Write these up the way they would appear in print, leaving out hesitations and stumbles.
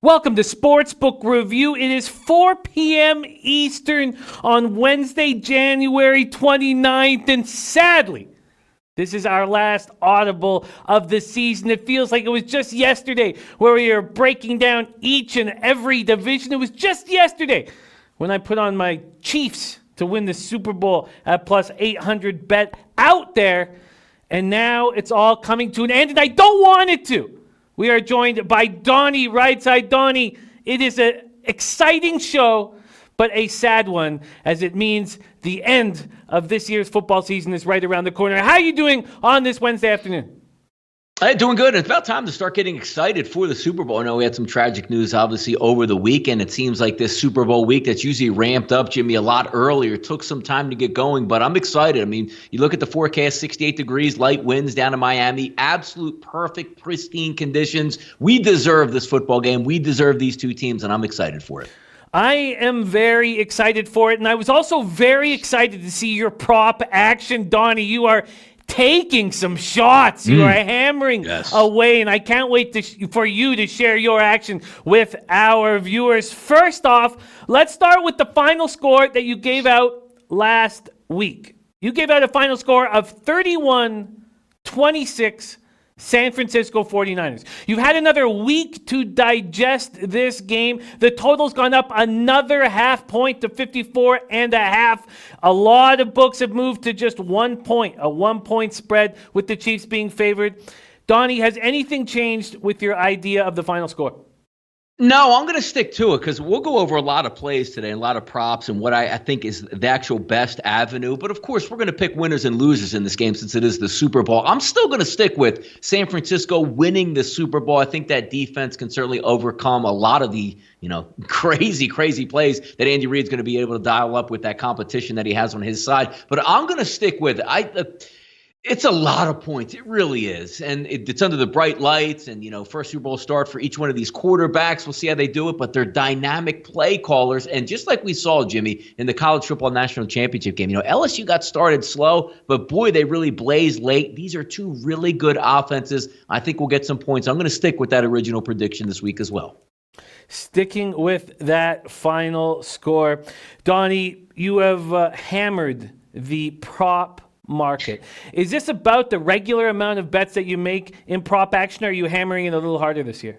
Welcome to Sportsbook Review. It is 4 p.m. Eastern on Wednesday, January 29th, and sadly, this is our last Audible of the season. It feels like it was just yesterday where we were breaking down each and every division. It was just yesterday when I put on my Chiefs to win the Super Bowl at plus 800 bet out there, and now it's all coming to an end, and I don't want it to. We are joined by Donnie RightSide. Donnie, it is an exciting show, but a sad one, as it means the end of this year's football season is right around the corner. How are you doing on this Wednesday afternoon? Hey, doing good. It's about time to start getting excited for the Super Bowl. I know we had some tragic news, obviously, over the weekend. It seems like this Super Bowl week that's usually ramped up, Jimmy, a lot earlier. It took some time to get going, but I'm excited. I mean, you look at the forecast, 68 degrees, light winds down in Miami, absolute perfect, pristine conditions. We deserve this football game. We deserve these two teams, and I'm excited for it. I am very excited for it, and I was also very excited to see your prop action, Donnie. You are taking some shots. You are hammering away, and I can't wait for you to share your action with our viewers. First off, let's start with the final score that you gave out last week. You gave out a final score of 31-26 San Francisco 49ers. You've had another week to digest this game. The total's gone up another half point to 54.5. A lot of books have moved to just 1 point, a 1 point spread with the Chiefs being favored. Donnie, has anything changed with your idea of the final score? No, I'm going to stick to it because we'll go over a lot of plays today, a lot of props, and what I think is the actual best avenue. But, of course, we're going to pick winners and losers in this game since it is the Super Bowl. I'm still going to stick with San Francisco winning the Super Bowl. I think that defense can certainly overcome a lot of the crazy plays that Andy Reid's going to be able to dial up with that competition that he has on his side. But I'm going to stick with it. It's a lot of points. It really is. And it's under the bright lights and, first Super Bowl start for each one of these quarterbacks. We'll see how they do it, but they're dynamic play callers. And just like we saw, Jimmy, in the college football national championship game, LSU got started slow, but boy, they really blazed late. These are two really good offenses. I think we'll get some points. I'm going to stick with that original prediction this week as well. Sticking with that final score. Donnie, you have hammered the prop market. Is this about the regular amount of bets that you make in prop action, or are you hammering it a little harder this year?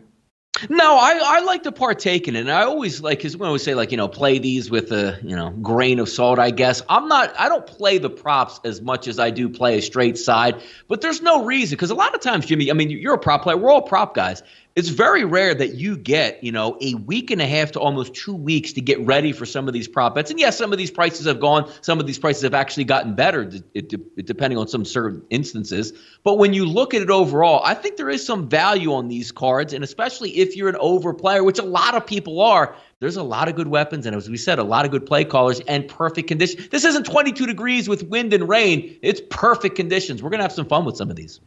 No, I like to partake in it. And I always because when we say play these with a, grain of salt, I guess. I don't play the props as much as I do play a straight side, but there's no reason because a lot of times, Jimmy, you're a prop player. We're all prop guys. It's very rare that you get, a week and a half to almost 2 weeks to get ready for some of these prop bets. And yes, some of these prices have gone. Some of these prices have actually gotten better, depending on some certain instances. But when you look at it overall, I think there is some value on these cards. And especially if you're an over player, which a lot of people are, there's a lot of good weapons. And as we said, a lot of good play callers and perfect conditions. This isn't 22 degrees with wind and rain. It's perfect conditions. We're going to have some fun with some of these.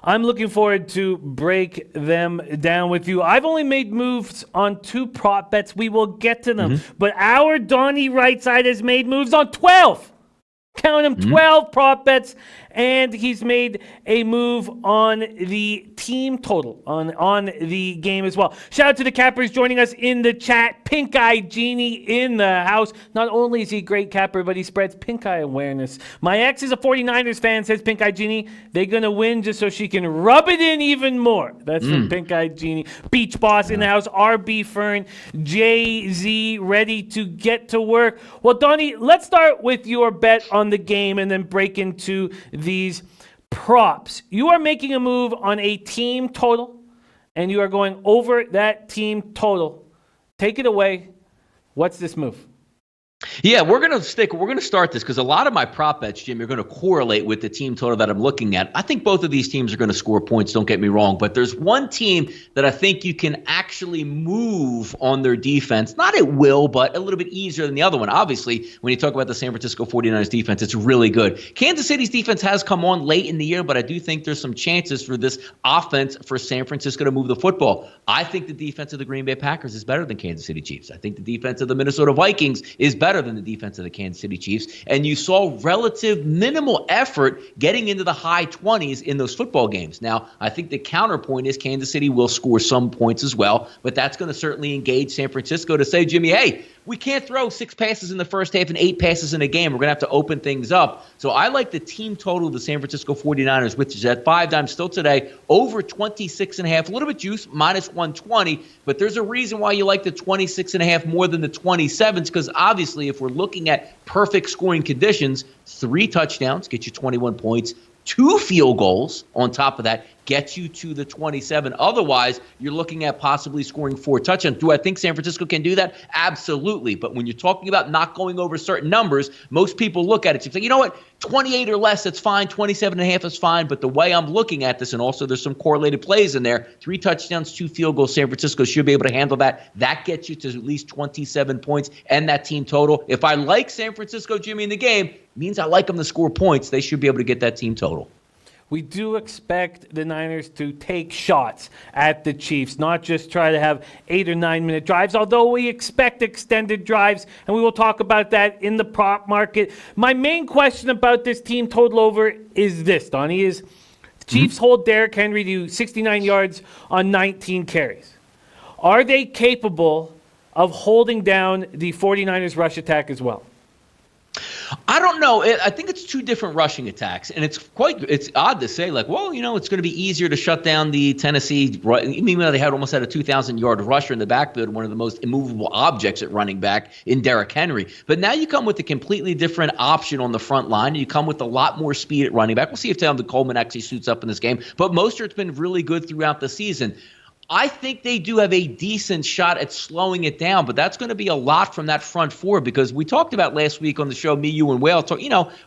I'm looking forward to break them down with you. I've only made moves on 2 prop bets. We will get to them. But our Donnie RightSide has made moves on 12. Count them, 12 prop bets. And he's made a move on the team total, on the game as well. Shout out to the cappers joining us in the chat. Pink Eye Genie in the house. Not only is he a great capper, but he spreads pink eye awareness. My ex is a 49ers fan, says Pink Eye Genie. They're going to win just so she can rub it in even more. That's from Pink Eye Genie. Beach Boss in the house. RB Fern. Jay-Z ready to get to work. Well, Donnie, let's start with your bet on the game and then break into these props. You are making a move on a team total, and you are going over that team total. Take it away. What's this move? Yeah, we're going to start this because a lot of my prop bets, Jim, are going to correlate with the team total that I'm looking at. I think both of these teams are going to score points, don't get me wrong, but there's one team that I think you can actually move on their defense. Not at will, but a little bit easier than the other one. Obviously, when you talk about the San Francisco 49ers defense, it's really good. Kansas City's defense has come on late in the year, but I do think there's some chances for this offense for San Francisco to move the football. I think the defense of the Green Bay Packers is better than Kansas City Chiefs. I think the defense of the Minnesota Vikings is better better than the defense of the Kansas City Chiefs. And you saw relative minimal effort getting into the high 20s in those football games. Now, I think the counterpoint is Kansas City will score some points as well, but that's going to certainly engage San Francisco to say, Jimmy, hey, we can't throw 6 passes in the first half and 8 passes in a game. We're going to have to open things up. So I like the team total of the San Francisco 49ers, which is at 5 times still today, over 26.5, a little bit juice, minus 120. But there's a reason why you like the 26.5 more than the 27s, because obviously if we're looking at perfect scoring conditions, 3 touchdowns get you 21 points. 2 field goals on top of that gets you to the 27. Otherwise, you're looking at possibly scoring 4 touchdowns. Do I think San Francisco can do that? Absolutely. But when you're talking about not going over certain numbers, most people look at it and say, you know what, 28 or less, that's fine. 27.5 is fine. But the way I'm looking at this, and also there's some correlated plays in there, 3 touchdowns, 2 field goals, San Francisco should be able to handle that. That gets you to at least 27 points and that team total. If I like San Francisco, Jimmy, in the game, it means I like them to score points. They should be able to get that team total. We do expect the Niners to take shots at the Chiefs, not just try to have 8 or 9 minute drives, although we expect extended drives, and we will talk about that in the prop market. My main question about this team total over is this, Donnie, is the Chiefs hold Derrick Henry to 69 yards on 19 carries. Are they capable of holding down the 49ers rush attack as well? I don't know. I think it's 2 different rushing attacks, and it's odd to say, like, well, it's going to be easier to shut down the Tennessee, even though they almost had a 2,000-yard rusher in the backfield, one of the most immovable objects at running back in Derrick Henry. But now you come with a completely different option on the front line, and you come with a lot more speed at running back. We'll see if Tevin Coleman actually suits up in this game, but Mostert's been really good throughout the season. I think they do have a decent shot at slowing it down, but that's going to be a lot from that front 4, because we talked about last week on the show, me, you, and Whale,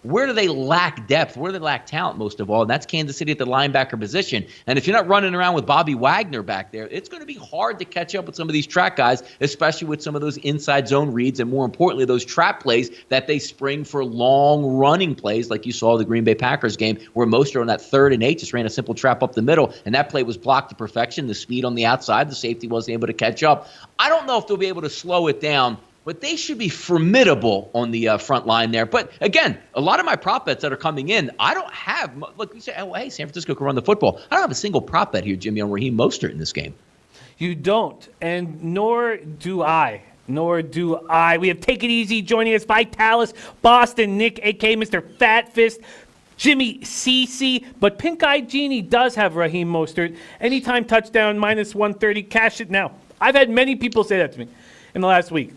where do they lack depth? Where do they lack talent most of all? And that's Kansas City at the linebacker position. And if you're not running around with Bobby Wagner back there, it's going to be hard to catch up with some of these track guys, especially with some of those inside zone reads and, more importantly, those trap plays that they spring for long running plays, like you saw the Green Bay Packers game, where Mostert on that 3rd and 8 just ran a simple trap up the middle, and that play was blocked to perfection. The speed on the outside, the safety wasn't able to catch up. I don't know if they'll be able to slow it down, but they should be formidable on the front line there. But again, a lot of my prop bets that are coming in, I don't have, look, you say, oh, hey, San Francisco can run the football. I don't have a single prop bet here, Jimmy, on Raheem Mostert in this game. You don't, and nor do I. We have Take It Easy joining us, Vitalis, Boston, Nick, a.k.a. Mr. Fat Fist, Jimmy CC, but Pink Eye Genie does have Raheem Mostert. Anytime touchdown, minus 130. Cash it now. I've had many people say that to me in the last week.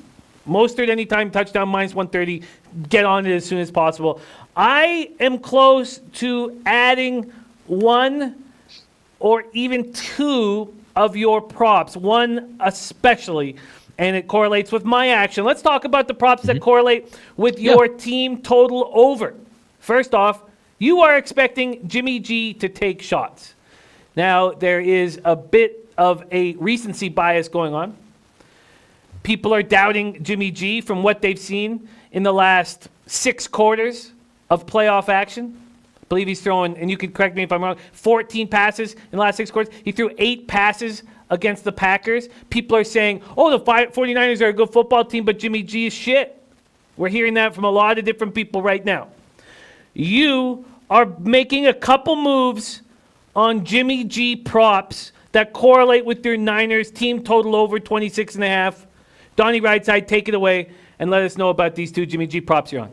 Mostert, anytime touchdown, minus 130. Get on it as soon as possible. I am close to adding 1 or even 2 of your props, 1 especially, and it correlates with my action. Let's talk about the props that correlate with your team total over. First off, you are expecting Jimmy G to take shots. Now, there is a bit of a recency bias going on. People are doubting Jimmy G from what they've seen in the last 6 quarters of playoff action. I believe he's throwing, and you can correct me if I'm wrong, 14 passes in the last 6 quarters. He threw 8 passes against the Packers. People are saying, oh, the 49ers are a good football team, but Jimmy G is shit. We're hearing that from a lot of different people right now. You are making a couple moves on Jimmy G props that correlate with your Niners team total over 26.5. Donnie RightSide, take it away and let us know about these 2 Jimmy G props you're on.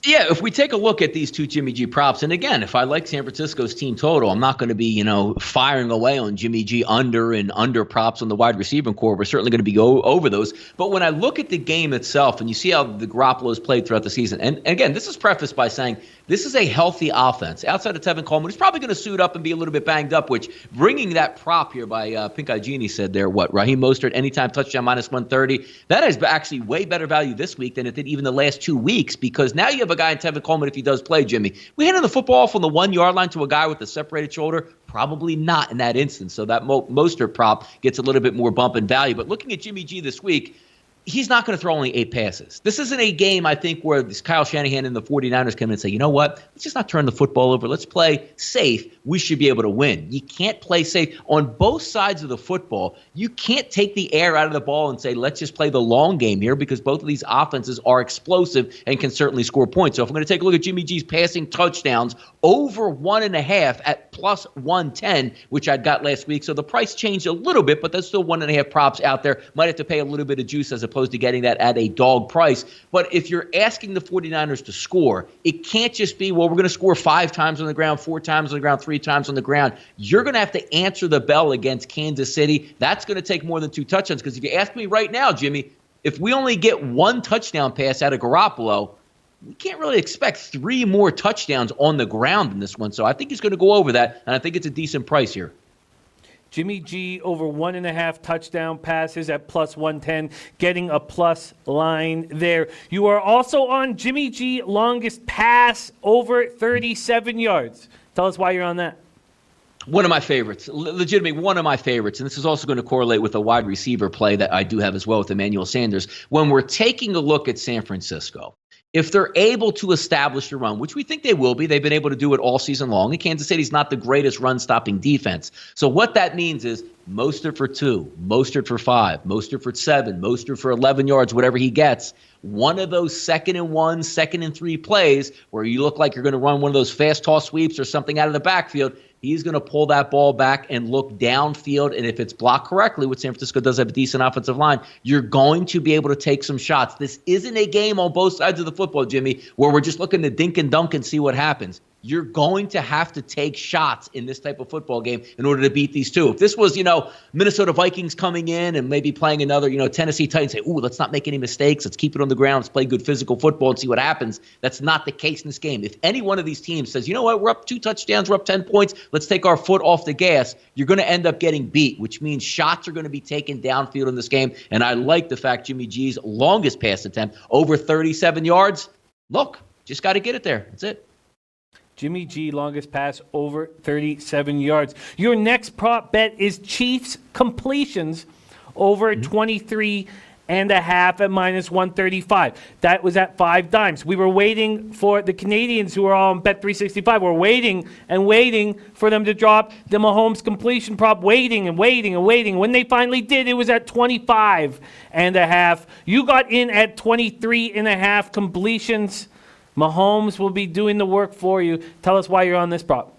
Yeah, if we take a look at these 2 Jimmy G props, and again, if I like San Francisco's team total, I'm not going to be, firing away on Jimmy G under props on the wide receiver core. We're certainly going to be over those. But when I look at the game itself, and you see how the Garoppolo's played throughout the season, and again, this is prefaced by saying this is a healthy offense. Outside of Tevin Coleman, who's probably going to suit up and be a little bit banged up, which bringing that prop here by Pink Eye Genie said there, Raheem Mostert, anytime touchdown, minus 130. That is actually way better value this week than it did even the last 2 weeks, because now you have a guy in Tevin Coleman, if he does play, Jimmy. We handing the football from the 1-yard line to a guy with a separated shoulder? Probably not in that instance. So that Mostert prop gets a little bit more bump in value. But looking at Jimmy G this week, he's not going to throw only 8 passes. This isn't a game, I think, where this Kyle Shanahan and the 49ers come in and say, you know what, let's just not turn the football over. Let's play safe. We should be able to win. You can't play safe. On both sides of the football, you can't take the air out of the ball and say, let's just play the long game here, because both of these offenses are explosive and can certainly score points. So if I'm going to take a look at Jimmy G's passing touchdowns, over 1.5 at plus 110, which I'd got last week. So the price changed a little bit, but there's still 1.5 props out there. Might have to pay a little bit of juice as opposed to getting that at a dog price. But if you're asking the 49ers to score, it can't just be, well, we're going to score 5 times on the ground, 4 times on the ground, 3 times on the ground. You're going to have to answer the bell against Kansas City. That's going to take more than 2 touchdowns, because if you ask me right now, Jimmy, if we only get 1 touchdown pass out of Garoppolo, we can't really expect 3 more touchdowns on the ground in this one. So I think he's going to go over that, and I think it's a decent price here. Jimmy G over 1.5 touchdown passes at plus 110, getting a plus line there. You are also on Jimmy G longest pass over 37 yards. Tell us why you're on that. One of my favorites, legitimately one of my favorites, and this is also going to correlate with the wide receiver play that I do have as well with Emmanuel Sanders. When we're taking a look at San Francisco, if they're able to establish a run, which we think they will be, they've been able to do it all season long, and Kansas City's not the greatest run-stopping defense. So what that means is Mostert for 2, Mostert for 5, Mostert for 7, Mostert for 11 yards, whatever he gets. One of those 2nd and 1, 2nd and 3 plays where you look like you're going to run one of those fast toss sweeps or something out of the backfield, he's going to pull that ball back and look downfield. And if it's blocked correctly, which San Francisco does have a decent offensive line, you're going to be able to take some shots. This isn't a game on both sides of the football, Jimmy, where we're just looking to dink and dunk and see what happens. You're going to have to take shots in this type of football game in order to beat these two. If this was, Minnesota Vikings coming in and maybe playing another, Tennessee Titans, say, ooh, let's not make any mistakes. Let's keep it on the ground. Let's play good physical football and see what happens. That's not the case in this game. If any one of these teams says, you know what, we're up 2 touchdowns, we're up 10 points, let's take our foot off the gas, you're going to end up getting beat, which means shots are going to be taken downfield in this game. And I like the fact Jimmy G's longest pass attempt, over 37 yards. Look, just got to get it there. That's it. Jimmy G, longest pass over 37 yards. Your next prop bet is Chiefs completions over 23 and a half at minus 135. That was at 5 dimes. We were waiting for the Canadians who are all on Bet365. We're waiting and waiting for them to drop the Mahomes completion prop, waiting and waiting and waiting. When they finally did, it was at 25 and a half. You got in at 23 and a half completions. Mahomes will be doing the work for you. Tell us why you're on this prop.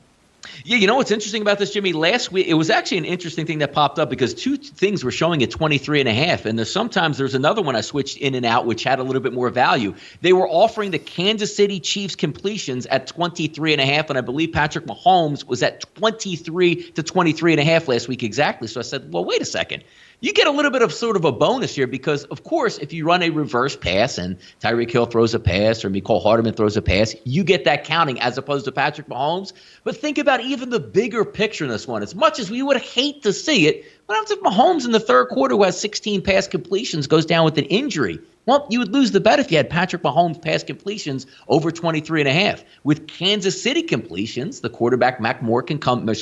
Yeah, you know what's interesting about this, Jimmy? Last week, it was actually an interesting thing that popped up because 2 things were showing at 23 and a half. And there's another one I switched in and out, which had a little bit more value. They were offering the Kansas City Chiefs completions at 23 and a half. And I believe Patrick Mahomes was at 23 to 23 and a half last week exactly. So I said, well, wait a second. You get a little bit of sort of a bonus here because, of course, if you run a reverse pass and Tyreek Hill throws a pass or Mecole Hardman throws a pass, you get that counting as opposed to Patrick Mahomes. But think about even the bigger picture in this one. As much as we would hate to see it, what happens if Mahomes in the third quarter, who has 16 pass completions, goes down with an injury? Well, you would lose the bet if you had Patrick Mahomes pass completions over 23 and a half. With Kansas City completions, the quarterback Matt Moore can come in and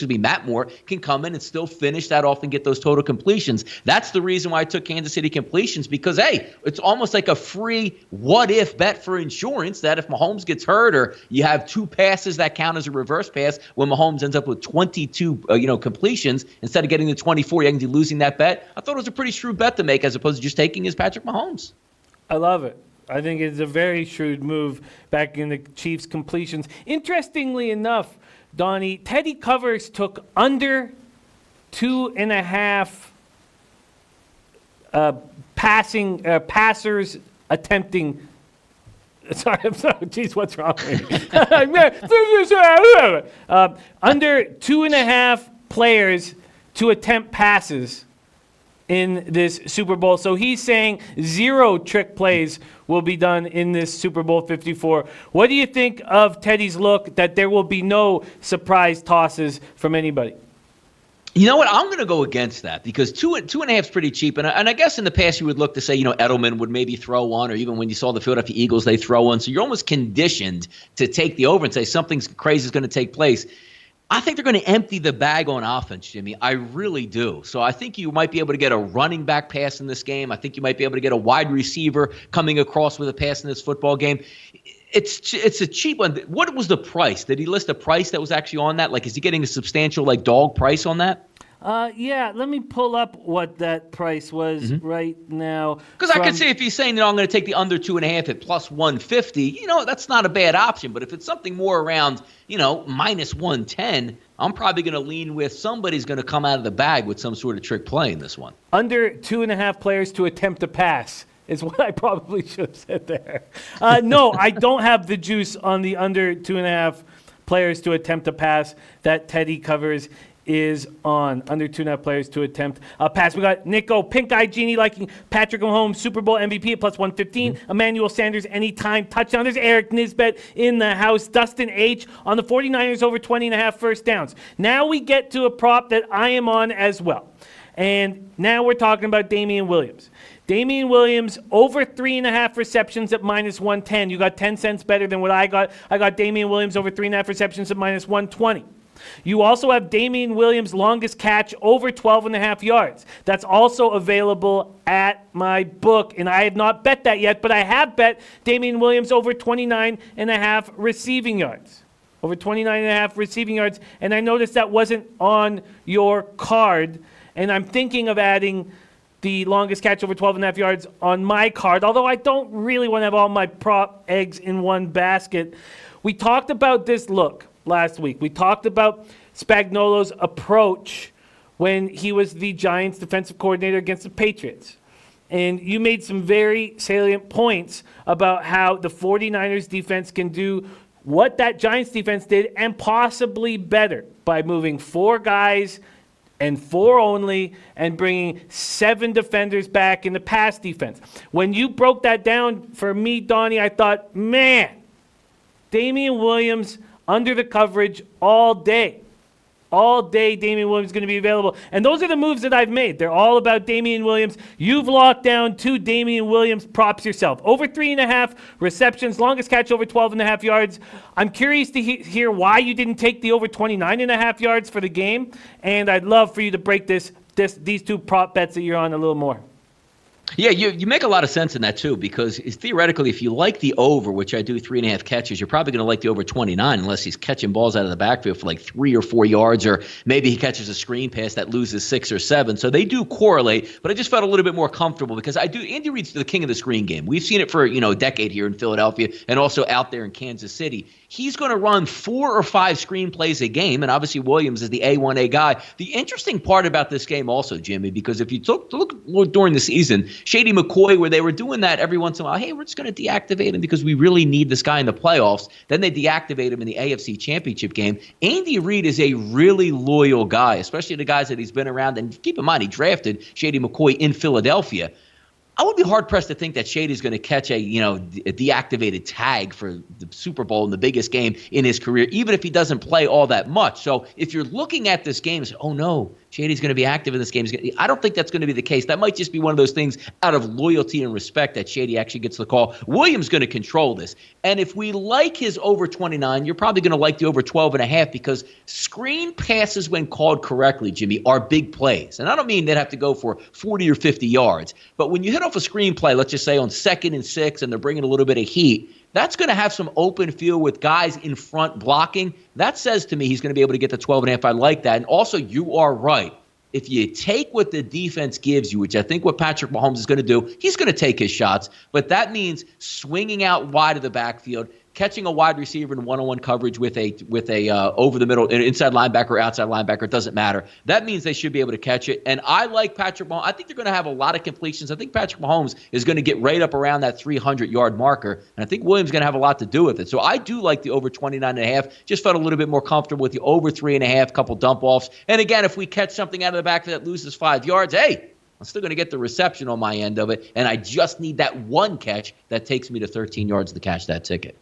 still finish that off and get those total completions. That's the reason why I took Kansas City completions because, hey, it's almost like a free what-if bet for insurance that if Mahomes gets hurt or you have 2 passes that count as a reverse pass when Mahomes ends up with 22 completions instead of getting the 24, you can be losing that bet. I thought it was a pretty shrewd bet to make as opposed to just taking his Patrick Mahomes. I love it. I think it's a very shrewd move back in the Chiefs' completions. Interestingly enough, Donnie, Teddy Covers took under 2.5 passers attempting. Sorry, I'm sorry. Jeez, what's wrong with me? Under 2.5 players to attempt passes in this Super Bowl. So he's saying 0 trick plays will be done in this Super Bowl 54. What do you think of Teddy's look that there will be no surprise tosses from anybody? You know what? I'm going to go against that because 2.5 is pretty cheap. And I guess in the past you would look to say, Edelman would maybe throw one, or even when you saw the Philadelphia Eagles, they throw one. So you're almost conditioned to take the over and say something crazy is going to take place. I think they're going to empty the bag on offense, Jimmy. I really do. So I think you might be able to get a running back pass in this game. I think you might be able to get a wide receiver coming across with a pass in this football game. It's a cheap one. What was the price? Did he list a price that was actually on that? Like, is he getting a substantial dog price on that? Yeah, let me pull up what that price was right now. Because I could see if he's saying that I'm going to take the under 2.5 at plus 150, that's not a bad option. But if it's something more around, minus 110, I'm probably going to lean with somebody's going to come out of the bag with some sort of trick play in this one. Under 2.5 players to attempt a pass is what I probably should have said there. No, I don't have the juice on the under 2.5 players to attempt a pass that Teddy covers is on. Under 2.5 players to attempt a pass. We got Nico, Pink Eye Genie liking Patrick Mahomes, Super Bowl MVP at plus 115. Emmanuel Sanders, anytime touchdown. There's Eric Nisbet in the house. Dustin H on the 49ers over 20.5 first downs. Now we get to a prop that I am on as well. And now we're talking about Damien Williams. Damien Williams over 3.5 receptions at minus 110. You got 10 cents better than what I got. I got Damien Williams over 3.5 receptions at minus 120. You also have Damien Williams' longest catch over 12.5 yards. That's also available at my book, and I have not bet that yet, but I have bet Damien Williams over 29.5 receiving yards. Over 29.5 receiving yards, and I noticed that wasn't on your card, and I'm thinking of adding the longest catch over 12.5 yards on my card, although I don't really want to have all my prop eggs in one basket. We talked about this look last week. We talked about Spagnuolo's approach when he was the Giants defensive coordinator against the Patriots. And you made some very salient points about how the 49ers defense can do what that Giants defense did and possibly better by moving 4 guys and 4 only and bringing 7 defenders back in the pass defense. When you broke that down for me, Donnie, I thought, man, Damien Williams under the coverage all day. All day, Damien Williams is going to be available. And those are the moves that I've made. They're all about Damien Williams. You've locked down 2 Damien Williams props yourself. Over 3.5 receptions, longest catch over 12.5 yards. I'm curious to hear why you didn't take the over 29.5 yards for the game. And I'd love for you to break these 2 prop bets that you're on a little more. Yeah, you make a lot of sense in that, too, because theoretically, if you like the over, which I do 3.5 catches, you're probably going to like the over 29 unless he's catching balls out of the backfield for like 3 or 4 yards, or maybe he catches a screen pass that loses 6 or 7. So they do correlate, but I just felt a little bit more comfortable because Andy Reid's the king of the screen game. We've seen it for, a decade here in Philadelphia and also out there in Kansas City. He's going to run 4 or 5 screen plays a game, and obviously Williams is the A1A guy. The interesting part about this game also, Jimmy, because if you look during the season, Shady McCoy, where they were doing that every once in a while, hey, we're just going to deactivate him because we really need this guy in the playoffs. Then they deactivate him in the AFC Championship game. Andy Reid is a really loyal guy, especially the guys that he's been around. And keep in mind, he drafted Shady McCoy in Philadelphia. I would be hard-pressed to think that Shady's going to catch a deactivated tag for the Super Bowl in the biggest game in his career, even if he doesn't play all that much. So if you're looking at this game and say, oh, no, Shady's going to be active in this game, I don't think that's going to be the case. That might just be one of those things out of loyalty and respect that Shady actually gets the call. Williams going to control this. And if we like his over 29, you're probably going to like the over 12.5 because screen passes, when called correctly, Jimmy, are big plays. And I don't mean they'd have to go for 40 or 50 yards. But when you hit off a screen play, let's just say on 2nd and 6, and they're bringing a little bit of heat, that's going to have some open field with guys in front blocking. That says to me he's going to be able to get the 12.5. I like that. And also, you are right. If you take what the defense gives you, which I think what Patrick Mahomes is going to do, he's going to take his shots. But that means swinging out wide of the backfield, catching a wide receiver in one-on-one coverage with a over the middle, an inside linebacker or outside linebacker, it doesn't matter. That means they should be able to catch it. And I like Patrick Mahomes. I think they're going to have a lot of completions. I think Patrick Mahomes is going to get right up around that 300-yard marker. And I think Williams is going to have a lot to do with it. So I do like the over 29.5. Just felt a little bit more comfortable with the over 3.5, couple dump-offs. And again, if we catch something out of the backfield that loses 5 yards, hey, I'm still going to get the reception on my end of it. And I just need that one catch that takes me to 13 yards to catch that ticket.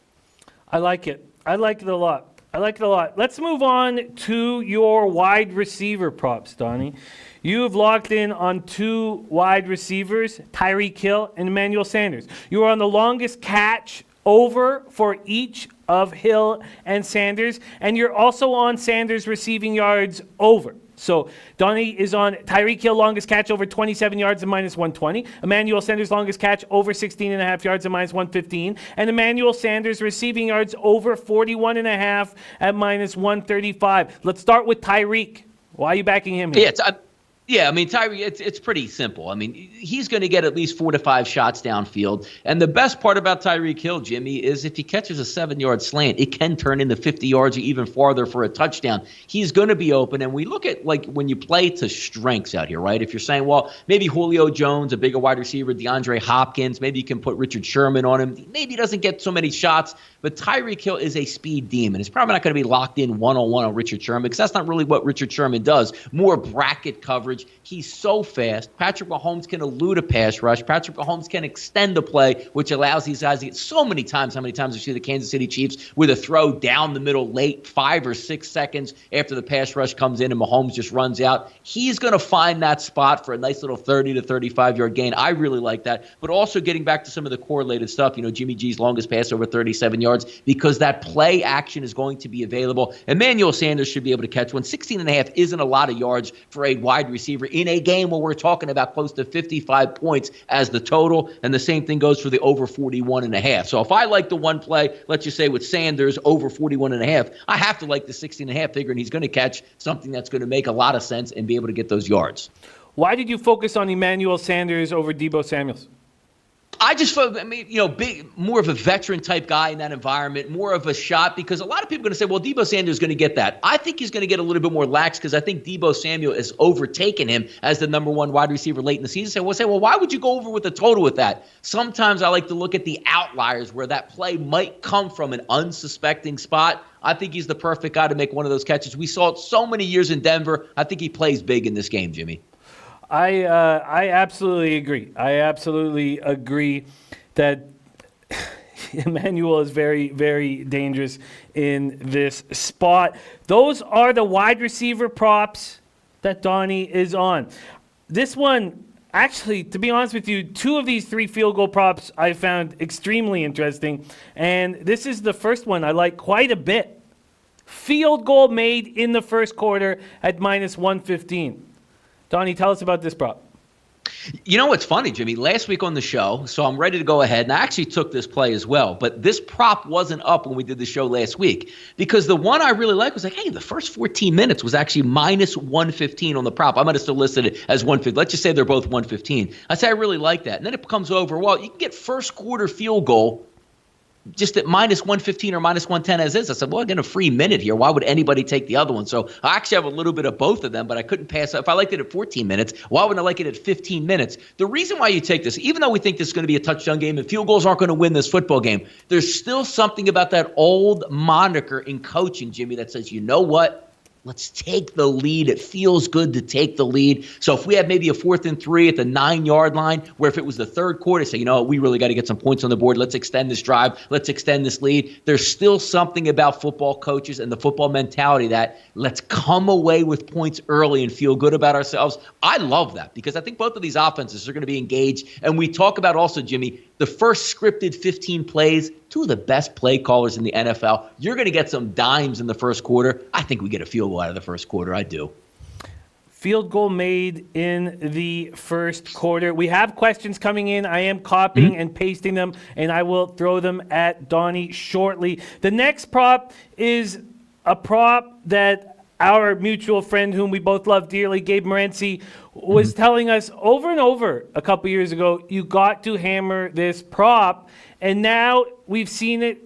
I like it. I like it a lot. Let's move on to your wide receiver props, Donnie. You have locked in on 2 wide receivers, Tyreek Hill and Emmanuel Sanders. You are on the longest catch over for each of Hill and Sanders, and you're also on Sanders receiving yards over. So Donnie is on Tyreek Hill longest catch over 27 yards at -120. Emmanuel Sanders longest catch over 16.5 yards at -115. And Emmanuel Sanders receiving yards over 41.5 at -135. Let's start with Tyreek. Why are you backing him here? Yeah, I mean, Tyree, it's pretty simple. I mean, he's going to get at least 4 to 5 shots downfield. And the best part about Tyreek Hill, Jimmy, is if he catches a 7-yard slant, it can turn into 50 yards or even farther for a touchdown. He's going to be open. And we look at, like, when you play to strengths out here, right? If you're saying, well, maybe Julio Jones, a bigger wide receiver, DeAndre Hopkins, maybe you can put Richard Sherman on him. Maybe he doesn't get so many shots, but Tyreek Hill is a speed demon. It's probably not going to be locked in one-on-one on Richard Sherman because that's not really what Richard Sherman does. More bracket coverage. He's so fast. Patrick Mahomes can elude a pass rush. Patrick Mahomes can extend the play, which allows these guys to get so many times. How many times you see the Kansas City Chiefs with a throw down the middle late, 5 or 6 seconds after the pass rush comes in and Mahomes just runs out. He's going to find that spot for a nice little 30 to 35-yard gain. I really like that. But also getting back to some of the correlated stuff, Jimmy G's longest pass over 37 yards because that play action is going to be available. Emmanuel Sanders should be able to catch one. 16.5 isn't a lot of yards for a wide receiver in a game where we're talking about close to 55 points as the total, and the same thing goes for the over 41.5. So if I like the one play, let's just say with Sanders over 41.5, I have to like the 16.5, figuring he's going to catch something that's going to make a lot of sense and be able to get those yards. Why did you focus on Emmanuel Sanders over Deebo Samuels? I just felt, more of a veteran type guy in that environment, more of a shot, because a lot of people are going to say, well, Deebo Samuel is going to get that. I think he's going to get a little bit more lax because I think Deebo Samuel has overtaken him as the number one wide receiver late in the season. So we'll say, well, why would you go over with the total with that? Sometimes I like to look at the outliers where that play might come from an unsuspecting spot. I think he's the perfect guy to make one of those catches. We saw it so many years in Denver. I think he plays big in this game, Jimmy. I absolutely agree. I absolutely agree that Emmanuel is very, very dangerous in this spot. Those are the wide receiver props that Donnie is on. This one, actually, to be honest with you, 2 of these 3 field goal props I found extremely interesting. And this is the first one I like quite a bit. Field goal made in the first quarter at -115. Donnie, tell us about this prop. You know what's funny, Jimmy? Last week on the show, so I'm ready to go ahead, and I actually took this play as well, but this prop wasn't up when we did the show last week because the one I really liked was like, hey, the first 14 minutes was actually -115 on the prop. I might have still listed it as 150. Let's just say they're both 115. I say I really like that. And then it comes over, well, you can get first quarter field goal just at -115 or -110 as is. I said, well, I get a free minute here. Why would anybody take the other one? So I actually have a little bit of both of them, but I couldn't pass up. If I liked it at 14 minutes, why wouldn't I like it at 15 minutes? The reason why you take this, even though we think this is going to be a touchdown game and field goals aren't going to win this football game, there's still something about that old moniker in coaching, Jimmy, that says, you know what? Let's take the lead. It feels good to take the lead. So if we have maybe a 4th and 3 at the 9-yard line, where if it was the third quarter, say, we really got to get some points on the board. Let's extend this drive. Let's extend this lead. There's still something about football coaches and the football mentality that let's come away with points early and feel good about ourselves. I love that because I think both of these offenses are going to be engaged. And we talk about also, Jimmy, the first scripted 15 plays, 2 of the best play callers in the NFL. You're going to get some dimes in the first quarter. I think we get a field goal out of the first quarter. I do. Field goal made in the first quarter. We have questions coming in. I am copying and pasting them, and I will throw them at Donnie shortly. The next prop is a prop that our mutual friend, whom we both love dearly, Gabe Morency, was telling us over and over a couple years ago, you got to hammer this prop. And now we've seen it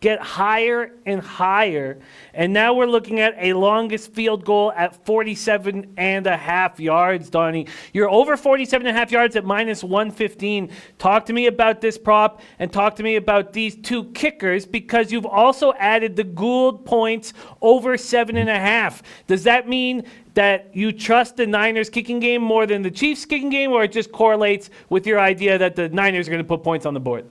get higher and higher. And now we're looking at a longest field goal at 47.5 yards, Donnie. You're over 47.5 yards at -115. Talk to me about this prop and talk to me about these 2 kickers because you've also added the Gould points over 7.5. Does that mean that you trust the Niners kicking game more than the Chiefs kicking game, or it just correlates with your idea that the Niners are going to put points on the board?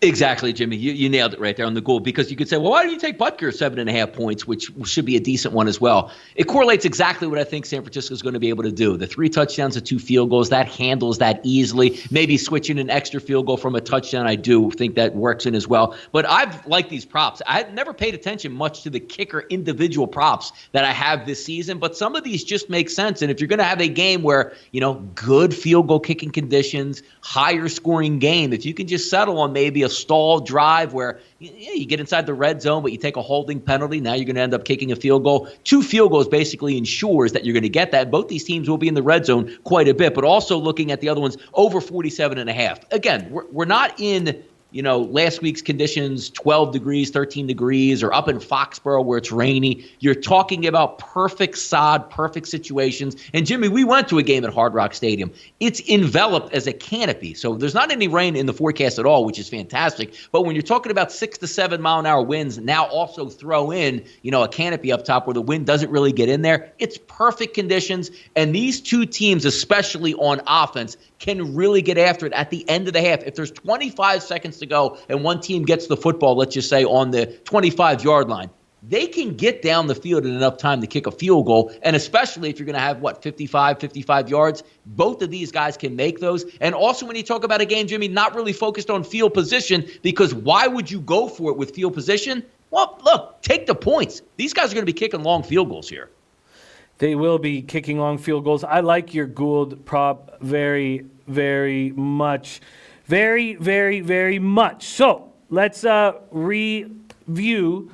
Exactly, Jimmy. You nailed it right there on the goal, because you could say, well, why don't you take Butker 7.5 points, which should be a decent one as well? It correlates exactly what I think San Francisco is going to be able to do. The 3 touchdowns and 2 field goals, that handles that easily. Maybe switching an extra field goal from a touchdown, I do think that works in as well. But I've liked these props. I had never paid attention much to the kicker individual props that I have this season, but some of these just make sense. And if you're going to have a game where, good field goal kicking conditions, higher scoring game, if you can just settle on maybe a stall drive where you get inside the red zone, but you take a holding penalty, now you're going to end up kicking a field goal. 2 field goals basically ensures that you're going to get that. Both these teams will be in the red zone quite a bit, but also looking at the other ones, over 47.5. Again, we're not in last week's conditions, 12 degrees, 13 degrees, or up in Foxborough where it's rainy. You're talking about perfect sod, perfect situations. And Jimmy, we went to a game at Hard Rock Stadium. It's enveloped as a canopy. So there's not any rain in the forecast at all, which is fantastic. But when you're talking about 6 to 7 mile an hour winds, now also throw in, a canopy up top where the wind doesn't really get in there. It's perfect conditions. And these two teams, especially on offense, can really get after it at the end of the half. If there's 25 seconds to go and one team gets the football, let's just say on the 25-yard line, they can get down the field in enough time to kick a field goal. And especially if you're going to have, 55 yards, both of these guys can make those. And also when you talk about a game, Jimmy, not really focused on field position, because why would you go for it with field position? Well, look, take the points. These guys are going to be kicking long field goals here. They will be kicking long field goals. I like your Gould prop very, very much. Very, very, very much. So let's review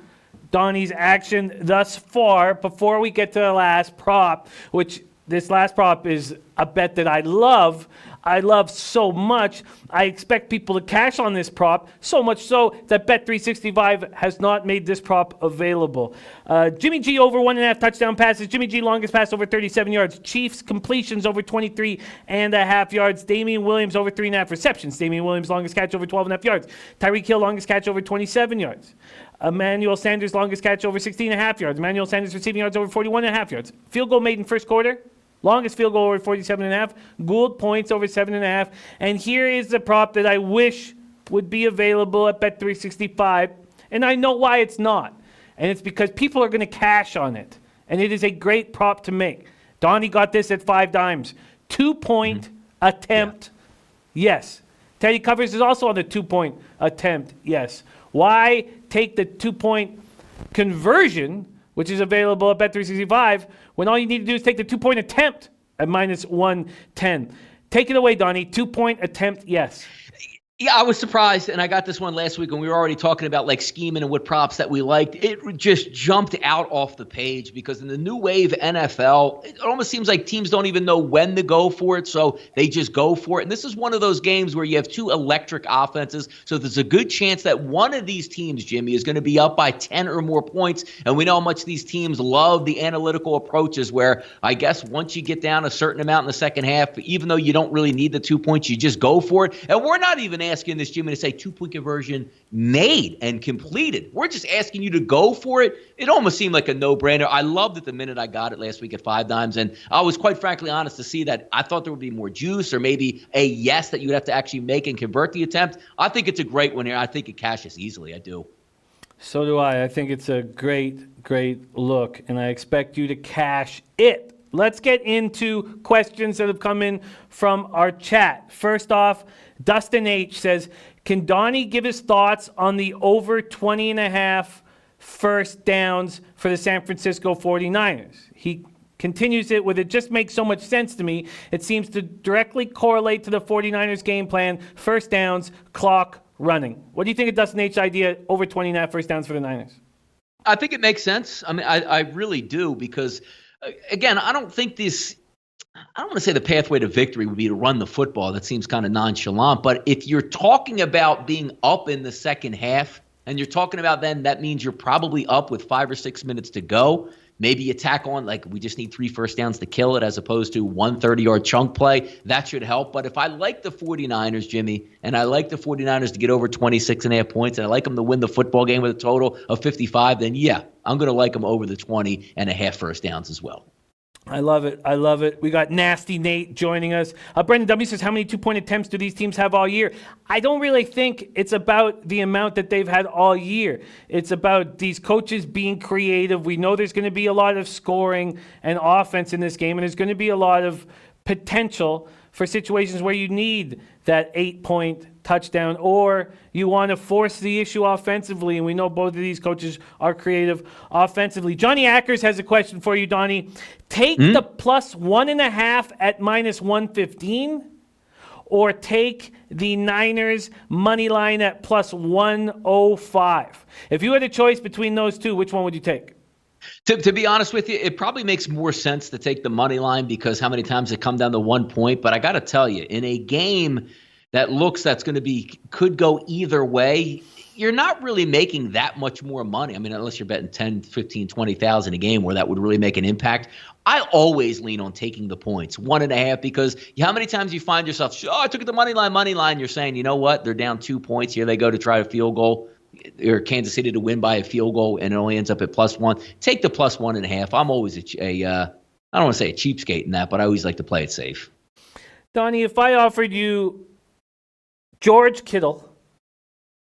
Donnie's action thus far before we get to the last prop, which this last prop is a bet that I love. I love so much. I expect people to cash on this prop, so much so that Bet365 has not made this prop available. Jimmy G over 1.5 touchdown passes. Jimmy G longest pass over 37 yards. Chiefs completions over 23.5 yards. Damien Williams over 3.5 receptions. Damien Williams longest catch over 12.5 yards. Tyreek Hill longest catch over 27 yards. Emmanuel Sanders longest catch over 16.5 yards. Emmanuel Sanders receiving yards over 41.5 yards. Field goal made in first quarter. Longest field goal over 47.5. Gould points over 7.5. And here is the prop that I wish would be available at Bet365. And I know why it's not. And it's because people are going to cash on it. And it is a great prop to make. Donnie got this at 5 dimes. 2-point attempt, yes. Teddy Covers is also on the 2-point attempt, yes. Why take the 2-point conversion, which is available at Bet365, when all you need to do is take the 2-point attempt at minus 110. Take it away, Donnie. 2-point attempt, yes. Yeah, I was surprised, and I got this one last week when we were already talking about scheming and what props that we liked. It just jumped out off the page because in the new wave NFL, it almost seems like teams don't even know when to go for it, so they just go for it. And this is one of those games where you have 2 electric offenses, so there's a good chance that one of these teams, Jimmy, is going to be up by 10 or more points. And we know how much these teams love the analytical approaches where I guess once you get down a certain amount in the second half, even though you don't really need the 2 points, you just go for it. And we're not even asking this, Jimmy, to say 2-point conversion made and completed. We're just asking you to go for it. It almost seemed like a no-brainer. I loved it the minute I got it last week at 5 dimes, and I was quite frankly honest to see that I thought there would be more juice or maybe a yes that you'd have to actually make and convert the attempt. I think it's a great one here. I think it cashes easily. I do. So do I. I think it's a great, great look, and I expect you to cash it. Let's get into questions that have come in from our chat. First off, Dustin H. says, can Donnie give his thoughts on the over 20.5 first downs for the San Francisco 49ers? He continues it with, it just makes so much sense to me. It seems to directly correlate to the 49ers game plan, first downs, clock running. What do you think of Dustin H's idea, over 20.5 first downs for the Niners? I think it makes sense. I mean, I really do because, again, I don't think this – I don't want to say the pathway to victory would be to run the football. That seems kind of nonchalant. But if you're talking about being up in the second half and you're talking about then that means you're probably up with 5 or 6 minutes to go, maybe you tack on we just need 3 first downs to kill it as opposed to 1 30-yard chunk play. That should help. But if I like the 49ers, Jimmy, and I like the 49ers to get over 26.5 points and I like them to win the football game with a total of 55, then yeah, I'm going to like them over the 20.5 first downs as well. I love it. I love it. We got Nasty Nate joining us. Brendan W. says, how many two-point attempts do these teams have all year? I don't really think it's about the amount that they've had all year. It's about these coaches being creative. We know there's going to be a lot of scoring and offense in this game, and there's going to be a lot of potential for situations where you need that 8-point touchdown or you want to force the issue offensively, and we know both of these coaches are creative offensively. Johnny Ackers has a question for you, Donnie. Take the plus 1.5 at minus 115 or take the Niners money line at plus 105. If you had a choice between those two, which one would you take? To be honest with you, it probably makes more sense to take the money line because how many times it come down to 1 point. But I got to tell you, in a game that could go either way, you're not really making that much more money. I mean, unless you're betting 10, 15, 20,000 a game where that would really make an impact. I always lean on taking the points, 1.5, because how many times you find yourself, I took the money line. You're saying, you know what? They're down 2 points. Here they go to try a field goal. Or Kansas City to win by a field goal, and it only ends up at plus 1. Take the plus 1.5. I'm always I don't want to say a cheapskate in that, but I always like to play it safe. Donnie, if I offered you George Kittle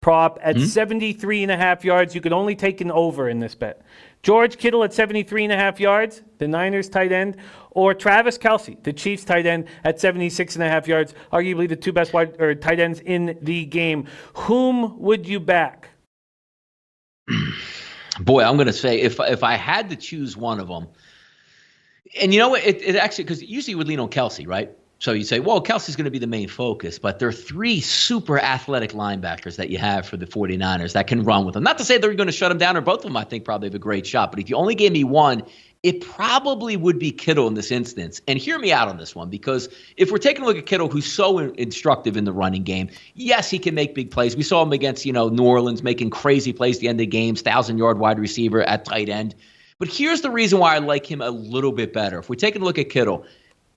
prop at 73.5 yards, you could only take an over in this bet. George Kittle at 73.5 yards, the Niners tight end, or Travis Kelce, the Chiefs tight end, at 76.5 yards, arguably the two best tight ends in the game. Whom would you back? Boy, I'm going to say if I had to choose one of them, and you know what, it actually, because usually you would lean on Kelce, right? So you say, well, Kelsey's going to be the main focus, but there are 3 super athletic linebackers that you have for the 49ers that can run with them. Not to say they're going to shut them down, or both of them I think probably have a great shot, but if you only gave me one, it probably would be Kittle in this instance. And hear me out on this one, because if we're taking a look at Kittle, who's so instructive in the running game, yes, he can make big plays. We saw him against, New Orleans making crazy plays at the end of games, 1,000-yard wide receiver at tight end. But here's the reason why I like him a little bit better. If we're taking a look at Kittle,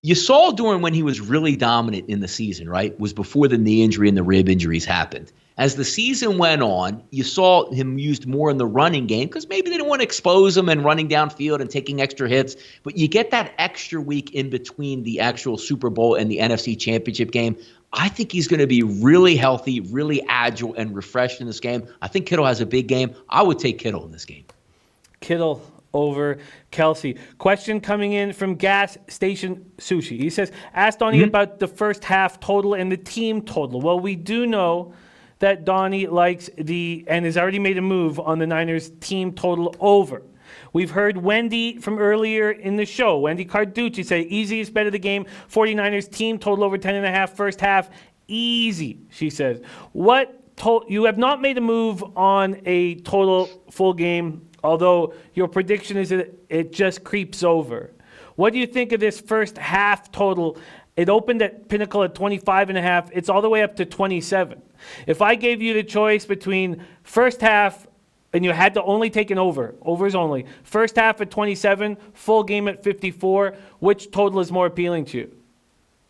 you saw during when he was really dominant in the season, right, was before the knee injury and the rib injuries happened. As the season went on, you saw him used more in the running game because maybe they didn't want to expose him and running downfield and taking extra hits. But you get that extra week in between the actual Super Bowl and the NFC Championship game. I think he's going to be really healthy, really agile, and refreshed in this game. I think Kittle has a big game. I would take Kittle in this game. Kittle over Kelce. Question coming in from Gas Station Sushi. He says, ask Donnie about the first half total and the team total. Well, we do know that Donnie likes and has already made a move on the Niners team total over. We've heard Wendy from earlier in the show, Wendy Carducci, say easiest bet of the game, 49ers team total over 10.5 first half. Easy, she says. You have not made a move on a total full game, although your prediction is that it just creeps over. What do you think of this first half total? It opened at Pinnacle at 25.5. It's all the way up to 27. If I gave you the choice between first half, and you had to only take an overs only, first half at 27, full game at 54, which total is more appealing to you?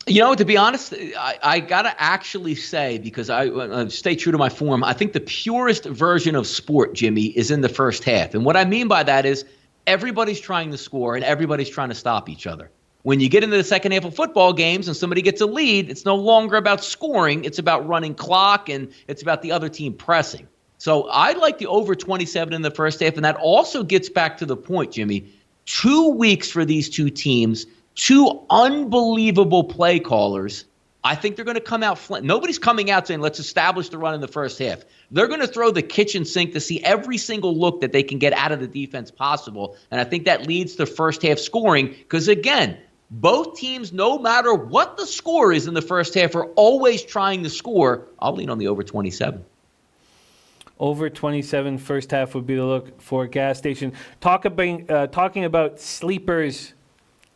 You know, to be honest, I got to actually say, because I stay true to my form, I think the purest version of sport, Jimmy, is in the first half. And what I mean by that is everybody's trying to score and everybody's trying to stop each other. When you get into the second half of football games and somebody gets a lead, it's no longer about scoring. It's about running clock, and it's about the other team pressing. So I like the over 27 in the first half, and that also gets back to the point, Jimmy. 2 weeks for these two teams, 2 unbelievable play callers. I think they're going to come out nobody's coming out saying, let's establish the run in the first half. They're going to throw the kitchen sink to see every single look that they can get out of the defense possible. And I think that leads to first half scoring because, again, both teams, no matter what the score is in the first half, are always trying to score. I'll lean on the over 27. Over 27 first half would be the look for Gas Station. Talking about sleepers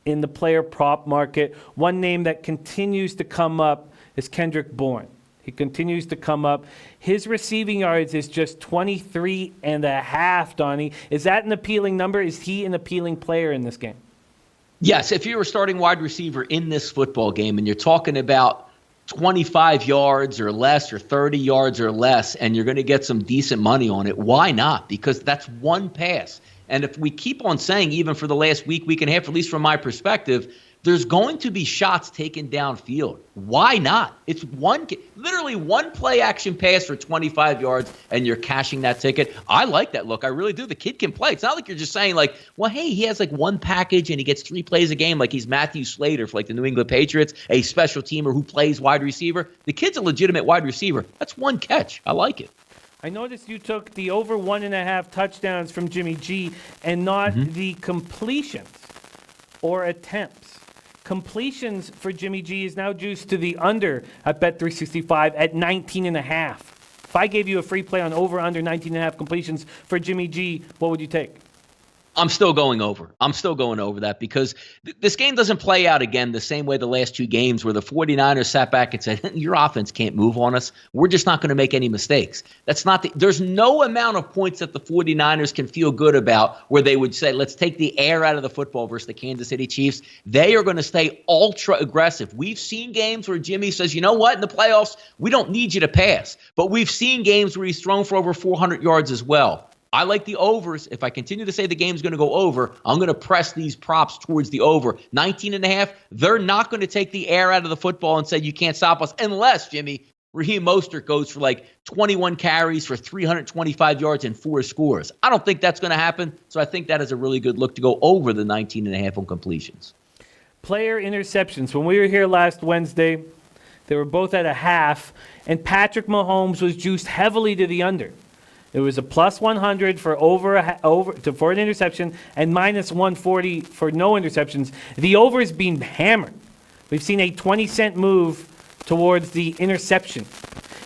in the player prop market, one name that continues to come up is Kendrick Bourne. He continues to come up. His receiving yards is just 23.5, Donnie. Is that an appealing number? Is he an appealing player in this game? Yes, if you're a starting wide receiver in this football game and you're talking about 25 yards or less or 30 yards or less and you're going to get some decent money on it, why not? Because that's one pass. And if we keep on saying, even for the last week and a half, at least from my perspective, there's going to be shots taken downfield. Why not? It's literally one play action pass for 25 yards, and you're cashing that ticket. I like that look. I really do. The kid can play. It's not like you're just saying, like, well, hey, he has like one package and he gets 3 plays a game, like he's Matthew Slater for like the New England Patriots, a special teamer who plays wide receiver. The kid's a legitimate wide receiver. That's one catch. I like it. I noticed you took the over 1.5 touchdowns from Jimmy G and not the completions or attempts. Completions for Jimmy G is now juiced to the under at Bet365 at 19.5. If I gave you a free play on over under 19.5 completions for Jimmy G, what would you take? I'm still going over. I'm still going over that because this game doesn't play out again the same way the last 2 games where the 49ers sat back and said, your offense can't move on us. We're just not going to make any mistakes. There's no amount of points that the 49ers can feel good about where they would say, let's take the air out of the football versus the Kansas City Chiefs. They are going to stay ultra aggressive. We've seen games where Jimmy says, you know what, in the playoffs, we don't need you to pass. But we've seen games where he's thrown for over 400 yards as well. I like the overs. If I continue to say the game's going to go over, I'm going to press these props towards the over. 19.5, they're not going to take the air out of the football and say you can't stop us unless, Jimmy, Raheem Mostert goes for like 21 carries for 325 yards and 4 scores. I don't think that's going to happen, so I think that is a really good look to go over the 19.5 on completions. Player interceptions. When we were here last Wednesday, they were both at a half, and Patrick Mahomes was juiced heavily to the under. It was a plus 100 for for an interception and minus 140 for no interceptions. The over is being hammered. We've seen a 20-cent move towards the interception.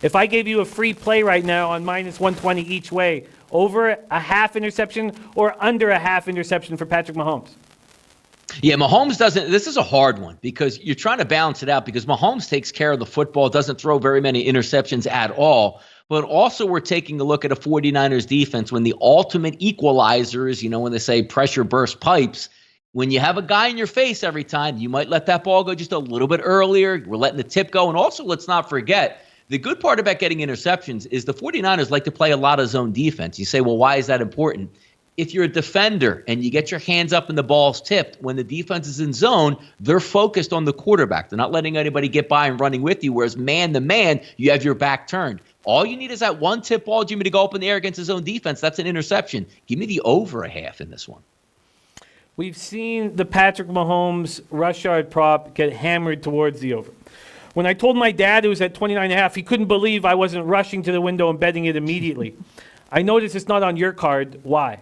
If I gave you a free play right now on minus 120 each way, over a half interception or under a half interception for Patrick Mahomes? Yeah, Mahomes doesn't. This is a hard one because you're trying to balance it out because Mahomes takes care of the football, doesn't throw very many interceptions at all. But also we're taking a look at a 49ers defense when the ultimate equalizer is, when they say pressure burst pipes, when you have a guy in your face every time, you might let that ball go just a little bit earlier. We're letting the tip go. And also, let's not forget, the good part about getting interceptions is the 49ers like to play a lot of zone defense. You say, well, why is that important? If you're a defender and you get your hands up and the ball's tipped, when the defense is in zone, they're focused on the quarterback. They're not letting anybody get by and running with you, whereas man to man, you have your back turned. All you need is that one tip ball, Jimmy, to go up in the air against his own defense. That's an interception. Give me the over a half in this one. We've seen the Patrick Mahomes rush yard prop get hammered towards the over. When I told my dad it was at 29.5, he couldn't believe I wasn't rushing to the window and betting it immediately. I noticed it's not on your card. Why?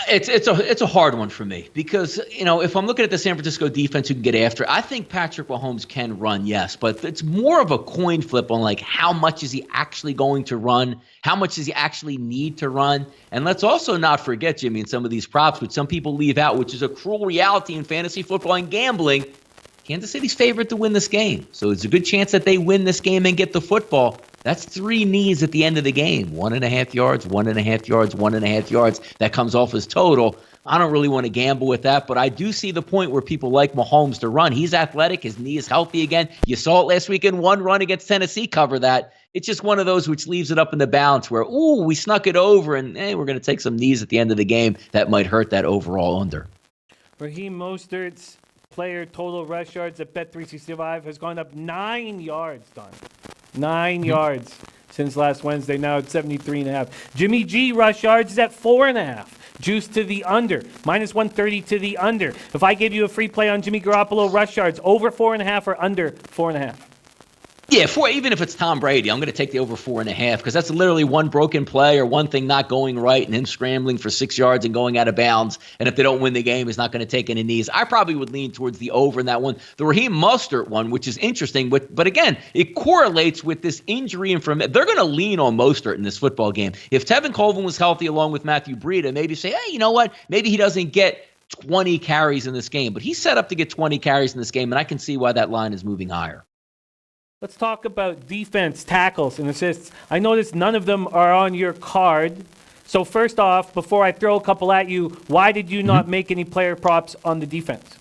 It's a hard one for me because, if I'm looking at the San Francisco defense who can get after it, I think Patrick Mahomes can run, yes, but it's more of a coin flip on like how much is he actually going to run, how much does he actually need to run, and let's also not forget, Jimmy, in some of these props, which some people leave out, which is a cruel reality in fantasy football and gambling, Kansas City's favored to win this game, so it's a good chance that they win this game and get the football. That's 3 knees at the end of the game. 1.5 yards, 1.5 yards, 1.5 yards. That comes off as total. I don't really want to gamble with that, but I do see the point where people like Mahomes to run. He's athletic. His knee is healthy again. You saw it last week in one run against Tennessee cover that. It's just one of those which leaves it up in the balance where, we snuck it over, and we're going to take some knees at the end of the game. That might hurt that overall under. Raheem Mostert's player total rush yards at Bet365 has gone up 9 yards, Don. 9 yards since last Wednesday. Now it's 73.5. Jimmy G rush yards is at 4.5. Juice to the under. Minus 130 to the under. If I gave you a free play on Jimmy Garoppolo rush yards, over 4.5 or under 4.5? Yeah, even if it's Tom Brady, I'm going to take the over 4.5 because that's literally one broken play or one thing not going right and him scrambling for 6 yards and going out of bounds. And if they don't win the game, he's not going to take any knees. I probably would lean towards the over in that one. The Raheem Mostert one, which is interesting, but again, it correlates with this injury information. They're going to lean on Mostert in this football game. If Tevin Coleman was healthy along with Matthew Breida, maybe say, hey, you know what? Maybe he doesn't get 20 carries in this game, but he's set up to get 20 carries in this game, and I can see why that line is moving higher. Let's talk about defense, tackles, and assists. I noticed none of them are on your card. So first off, before I throw a couple at you, why did you not make any player props on the defense?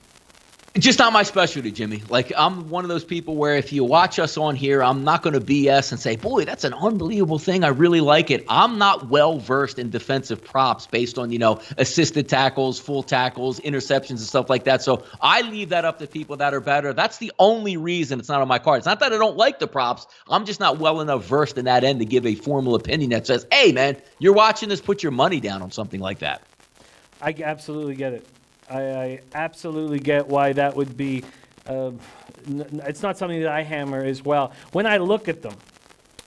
Just not my specialty, Jimmy. Like, I'm one of those people where if you watch us on here, I'm not going to BS and say, boy, that's an unbelievable thing. I really like it. I'm not well-versed in defensive props based on, assisted tackles, full tackles, interceptions, and stuff like that. So I leave that up to people that are better. That's the only reason it's not on my card. It's not that I don't like the props. I'm just not well enough versed in that end to give a formal opinion that says, hey, man, you're watching this, put your money down on something like that. I absolutely get it. I absolutely get why that would be. It's not something that I hammer as well. When I look at them,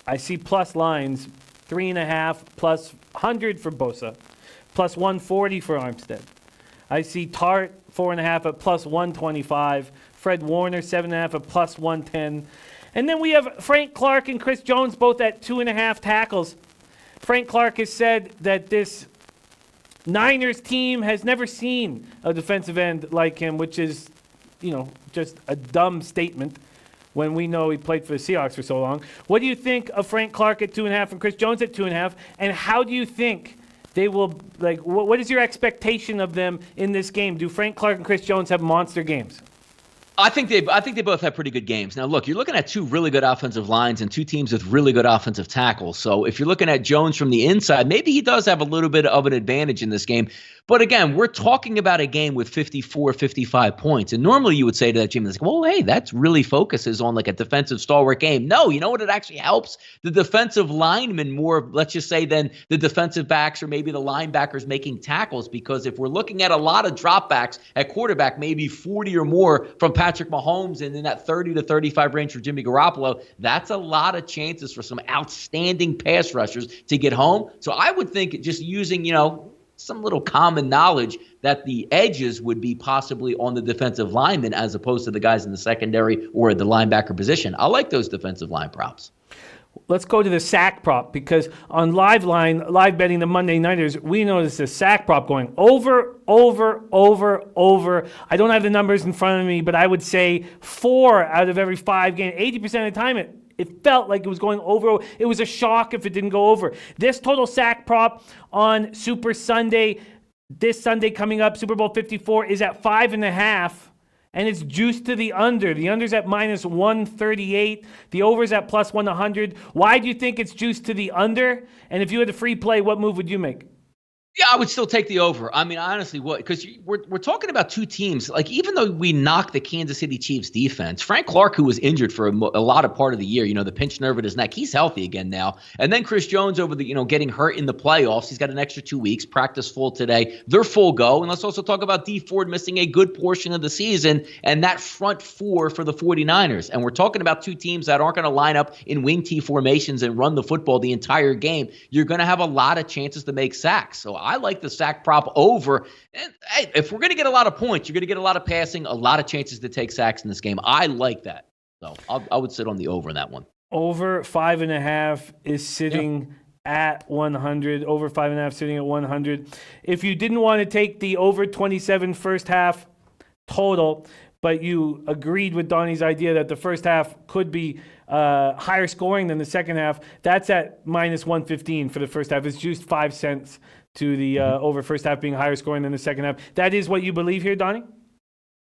I see plus lines, 3.5 plus 100 for Bosa, plus 140 for Armstead. I see Tart 4.5 at plus 125, Fred Warner 7.5 at plus 110, and then we have Frank Clark and Chris Jones both at 2.5 tackles. Frank Clark has said that this Niners team has never seen a defensive end like him, which is, just a dumb statement when we know he played for the Seahawks for so long. What do you think of Frank Clark at 2.5 and Chris Jones at 2.5? And how do you think they will, what is your expectation of them in this game? Do Frank Clark and Chris Jones have monster games? I think they both have pretty good games. Now, look, you're looking at two really good offensive lines and two teams with really good offensive tackles. So if you're looking at Jones from the inside, maybe he does have a little bit of an advantage in this game. But again, we're talking about a game with 54, 55 points. And normally you would say to that, Jimmy, well, hey, that really focuses on like a defensive stalwart game. No, you know what? It actually helps the defensive linemen more, let's just say, than the defensive backs or maybe the linebackers making tackles. Because if we're looking at a lot of dropbacks at quarterback, maybe 40 or more from Patrick Mahomes and in that 30 to 35 range for Jimmy Garoppolo, that's a lot of chances for some outstanding pass rushers to get home. So I would think just using, some little common knowledge that the edges would be possibly on the defensive linemen as opposed to the guys in the secondary or the linebacker position. I like those defensive line props. Let's go to the sack prop, because on live betting the Monday Nighters, we noticed the sack prop going over. I don't have the numbers in front of me, but I would say 4 out of every 5 games, 80% of the time it felt like it was going over. It was a shock if it didn't go over. This total sack prop on Super Sunday, this Sunday coming up, Super Bowl 54, is at 5.5. And it's juiced to the under. The under's at minus 138. The over's at plus 100. Why do you think it's juiced to the under? And if you had a free play, what move would you make? Yeah, I would still take the over. I mean, honestly, because we're talking about two teams. Like, even though we knocked the Kansas City Chiefs defense, Frank Clark, who was injured for a lot of part of the year, the pinched nerve at his neck, he's healthy again now. And then Chris Jones over the, getting hurt in the playoffs. He's got an extra 2 weeks, practice full today. They're full go. And let's also talk about D Ford missing a good portion of the season and that front four for the 49ers. And we're talking about two teams that aren't going to line up in wing T formations and run the football the entire game. You're going to have a lot of chances to make sacks. So I like the sack prop over. And hey, if we're going to get a lot of points, you're going to get a lot of passing, a lot of chances to take sacks in this game. I like that. So I would sit on the over in that one. Over 5.5 is sitting at 100. Over 5.5 sitting at 100. If you didn't want to take the over 27 first half total, but you agreed with Donnie's idea that the first half could be higher scoring than the second half, that's at minus 115 for the first half. It's juiced 5 cents to the over first half being higher scoring than the second half. That is what you believe here, Donnie?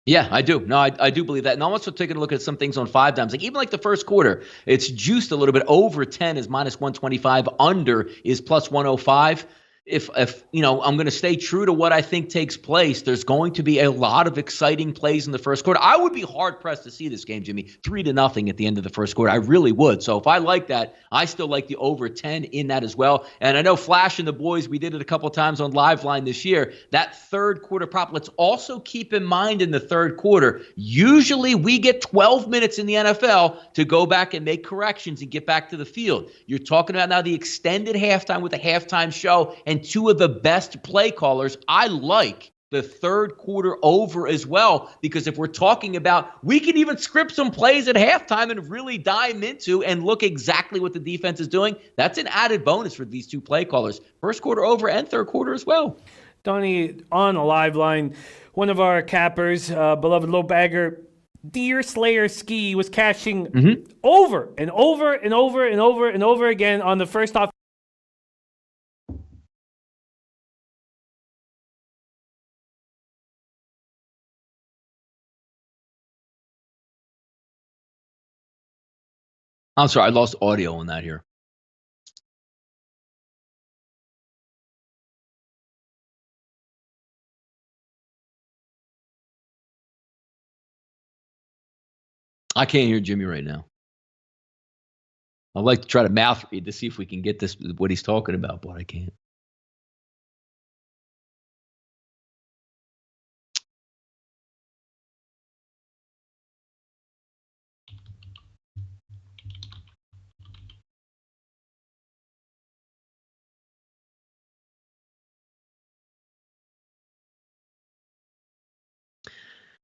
Yeah, I do. No, I do believe that. And I'm also taking a look at some things on 5 dimes. Like, even like the first quarter, it's juiced a little bit. Over 10 is minus 125. Under is plus 105. If I'm going to stay true to what I think takes place, there's going to be a lot of exciting plays in the first quarter. I would be hard-pressed to see this game, Jimmy, 3-0 at the end of the first quarter. I really would. So if I like that, I still like the over 10 in that as well. And I know Flash and the boys, we did it a couple times on Live Line this year. That third quarter prop, let's also keep in mind in the third quarter, usually we get 12 minutes in the NFL to go back and make corrections and get back to the field. You're talking about now the extended halftime with the halftime show and two of the best play callers. I like the third quarter over as well, because if we're talking about, we can even script some plays at halftime and really dive into and look exactly what the defense is doing. That's an added bonus for these two play callers. First quarter over and third quarter as well. Donnie, on a Live Line, one of our cappers, beloved low bagger, Deer Slayer Ski, was cashing over and over and over and over and over again on the first off. I'm sorry, I lost audio on that here. I can't hear Jimmy right now. I'd like to try to mouth read to see if we can get this, what he's talking about, but I can't.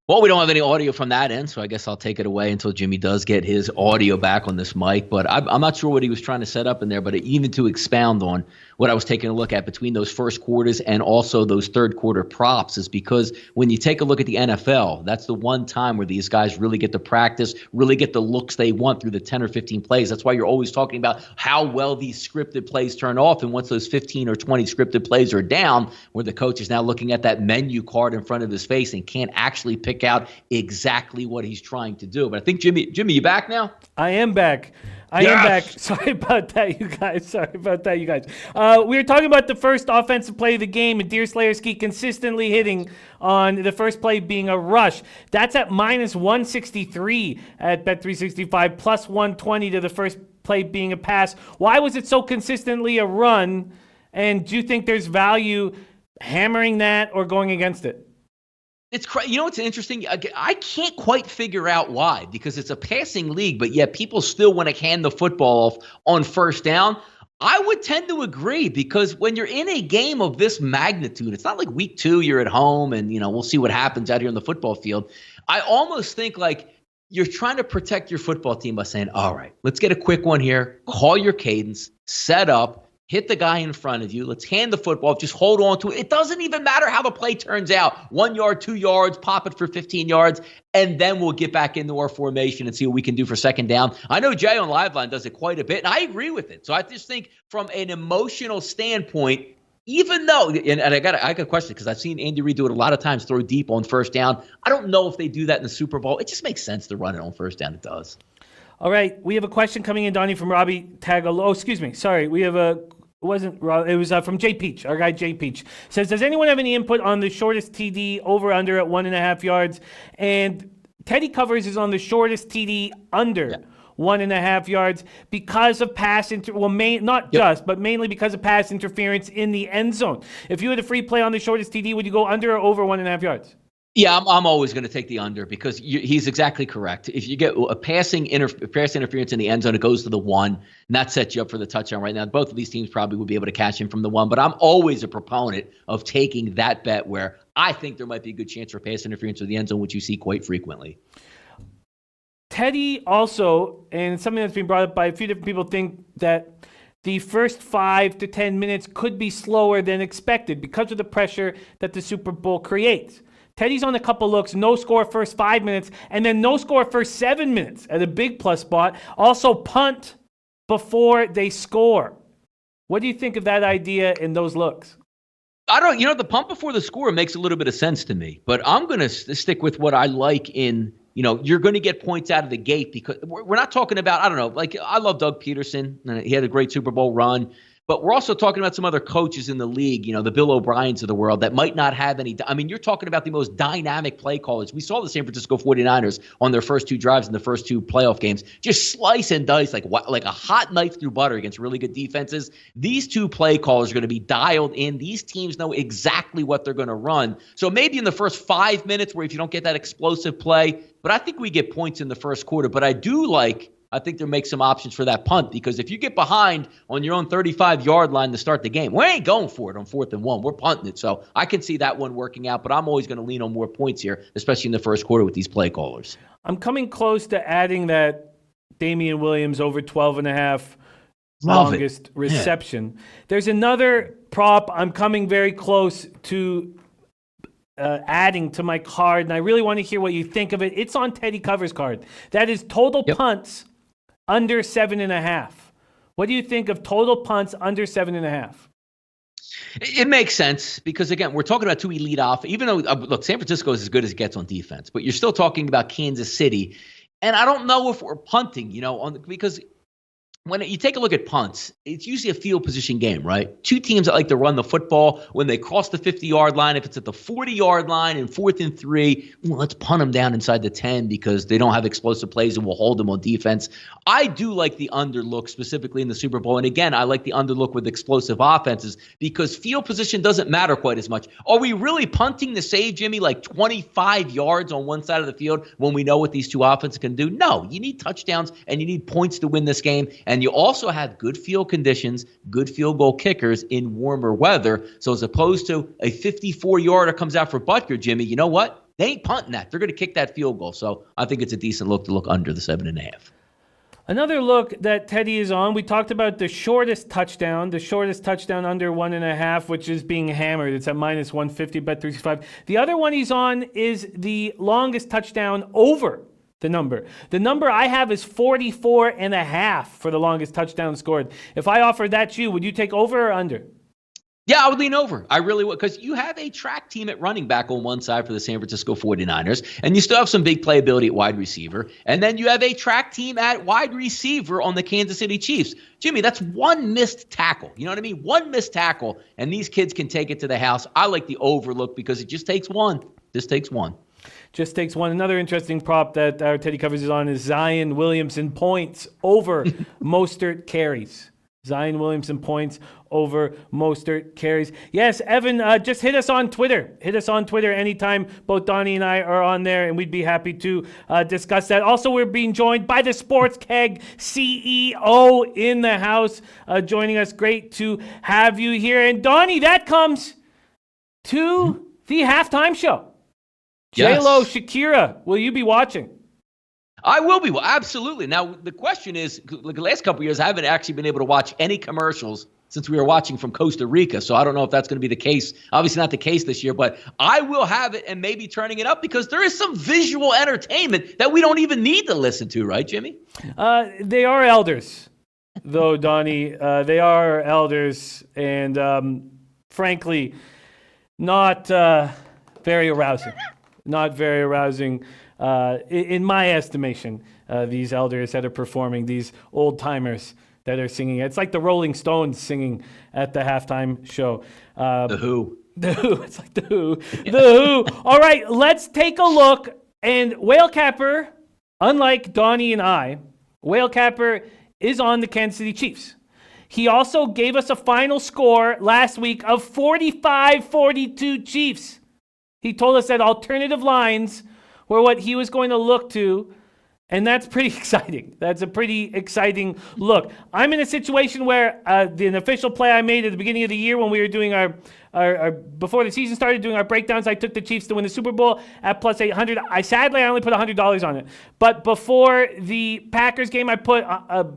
Well, we don't have any audio from that end, so I guess I'll take it away until Jimmy does get his audio back on this mic. But I'm not sure what he was trying to set up in there, but even to expound on what I was taking a look at between those first quarters and also those third quarter props is because when you take a look at the NFL, that's the one time where these guys really get to practice, really get the looks they want through the 10 or 15 plays. That's why you're always talking about how well these scripted plays turn off. And once those 15 or 20 scripted plays are down, where the coach is now looking at that menu card in front of his face and can't actually pick out exactly what he's trying to do. But I think, Jimmy, you back now? I am back. I am back. Sorry about that, you guys. We were talking about the first offensive play of the game, and Deerslayerski consistently hitting on the first play being a rush. That's at minus 163 at Bet365, plus 120 to the first play being a pass. Why was it so consistently a run? And do you think there's value hammering that or going against it? It's you know what's interesting? I can't quite figure out why, because it's a passing league, but yet people still want to hand the football off on first down. I would tend to agree, because when you're in a game of this magnitude, it's not like week 2, you're at home and, we'll see what happens out here on the football field. I almost think like you're trying to protect your football team by saying, all right, let's get a quick one here, call your cadence, set up, hit the guy in front of you. Let's hand the football. Just hold on to it. It doesn't even matter how the play turns out. 1 yard, 2 yards, pop it for 15 yards, and then we'll get back into our formation and see what we can do for second down. I know Jay on Liveline does it quite a bit, and I agree with it. So I just think from an emotional standpoint, even though, and I got a question, because I've seen Andy Reid do it a lot of times, throw deep on first down. I don't know if they do that in the Super Bowl. It just makes sense to run it on first down. It does. All right, we have a question coming in, Donnie, from Robbie Tagal. Oh, excuse me. Sorry, we have a. It wasn't Rob. It was from Jay Peach. Our guy Jay Peach says, "Does anyone have any input on the shortest TD over under at 1.5 yards?" And Teddy Covers is on the shortest TD under 1.5 yards because of pass but mainly because of pass interference in the end zone. If you had a free play on the shortest TD, would you go under or over 1.5 yards? Yeah, I'm always going to take the under, because he's exactly correct. If you get a pass interference in the end zone, it goes to the 1, and that sets you up for the touchdown right now. Both of these teams probably would be able to catch him from the 1, but I'm always a proponent of taking that bet where I think there might be a good chance for pass interference in the end zone, which you see quite frequently. Teddy also, and something that's been brought up by a few different people, think that the first 5 to 10 minutes could be slower than expected because of the pressure that the Super Bowl creates. Teddy's on a couple looks, no score first 5 minutes, and then no score first 7 minutes at a big plus spot. Also punt before they score. What do you think of that idea and those looks? I don't, the punt before the score makes a little bit of sense to me, but I'm going to stick with what I like in, you're going to get points out of the gate, because we're not talking about, I don't know, like I love Doug Peterson. He had a great Super Bowl run. But we're also talking about some other coaches in the league, the Bill O'Briens of the world that might not have any. I mean, you're talking about the most dynamic play callers. We saw the San Francisco 49ers on their first 2 drives in the first 2 playoff games just slice and dice like a hot knife through butter against really good defenses. These 2 play callers are going to be dialed in. These teams know exactly what they're going to run. So maybe in the first 5 minutes, where if you don't get that explosive play, but I think we get points in the first quarter. But I think there makes some options for that punt, because if you get behind on your own 35-yard line to start the game, we ain't going for it on 4th and 1. We're punting it. So I can see that one working out, but I'm always going to lean on more points here, especially in the first quarter with these play callers. I'm coming close to adding that Damien Williams over 12.5 longest reception. Yeah. There's another prop I'm coming very close to adding to my card, and I really want to hear what you think of it. It's on Teddy Covers' card. That is total punts under 7.5. What do you think of total punts under 7.5? It makes sense, because, again, we're talking about 2 elite off. Even though, look, San Francisco is as good as it gets on defense, but you're still talking about Kansas City. And I don't know if we're punting, because when you take a look at punts, it's usually a field position game, right? Two teams that like to run the football when they cross the 50-yard line. If it's at the 40-yard line and 4th and 3, well, let's punt them down inside the 10 because they don't have explosive plays and we'll hold them on defense. I do like the underlook specifically in the Super Bowl. And again, I like the underlook with explosive offenses because field position doesn't matter quite as much. Are we really punting to save, Jimmy, like 25 yards on one side of the field when we know what these two offenses can do? No, you need touchdowns and you need points to win this game. And you also have good field conditions, good field goal kickers in warmer weather. So as opposed to a 54-yarder comes out for Butker, Jimmy, you know what? They ain't punting that. They're going to kick that field goal. So I think it's a decent look to look under the 7.5. Another look that Teddy is on, we talked about the shortest touchdown under 1.5, which is being hammered. It's at minus 150, bet 365. The other one he's on is the longest touchdown over the number. The number I have is 44.5 for the longest touchdown scored. If I offered that to you, would you take over or under? Yeah, I would lean over. I really would, because you have a track team at running back on one side for the San Francisco 49ers, and you still have some big playability at wide receiver, and then you have a track team at wide receiver on the Kansas City Chiefs. Jimmy, that's one missed tackle. You know what I mean? One missed tackle, and these kids can take it to the house. I like the overlook because it just takes one. Just takes one. Just takes one. Another interesting prop that our Teddy covers is on is Zion Williamson points over Mostert carries. Zion Williamson points over Mostert carries. Yes, Evan, just hit us on Twitter. Hit us on Twitter anytime. Both Donnie and I are on there, and we'd be happy to discuss that. Also, we're being joined by the Sports Keg CEO in the house, joining us. Great to have you here. And Donnie, that comes to the halftime show. Yes. J-Lo, Shakira, will you be watching? I will be. Well, absolutely. Now, the question is, like the last couple of years, I haven't actually been able to watch any commercials since we were watching from Costa Rica. So I don't know if that's going to be the case. Obviously not the case this year, but I will have it and maybe turning it up because there is some visual entertainment that we don't even need to listen to, right, Jimmy? They are elders, though, Donnie. They are elders and, frankly, not very arousing. Not very arousing. In my estimation, these elders that are performing, these old timers that are singing. It's like the Rolling Stones singing at the halftime show. The Who. The Who. It's like the Who. Yeah. The Who. All right, let's take a look. And Whale Capper, unlike Donnie and I, Whale Capper is on the Kansas City Chiefs. He also gave us a final score last week of 45-42 Chiefs. He told us that alternative lines were what he was going to look to, and that's pretty exciting. That's a pretty exciting look. I'm in a situation where an official play I made at the beginning of the year when we were doing our before the season started, doing our breakdowns, I took the Chiefs to win the Super Bowl at plus 800. Sadly, I only put $100 on it. But before the Packers game, I put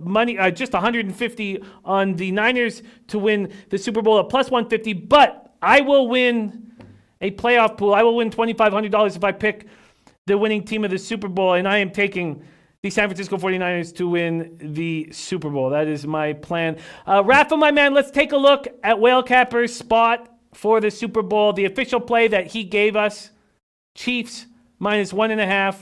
money, just $150 on the Niners to win the Super Bowl at plus 150. But I will win a playoff pool. I will win $2,500 if I pick the winning team of the Super Bowl, and I am taking the San Francisco 49ers to win the Super Bowl. That is my plan. Rafa, my man, let's take a look at Whale Capper's spot for the Super Bowl. The official play that he gave us, Chiefs minus 1.5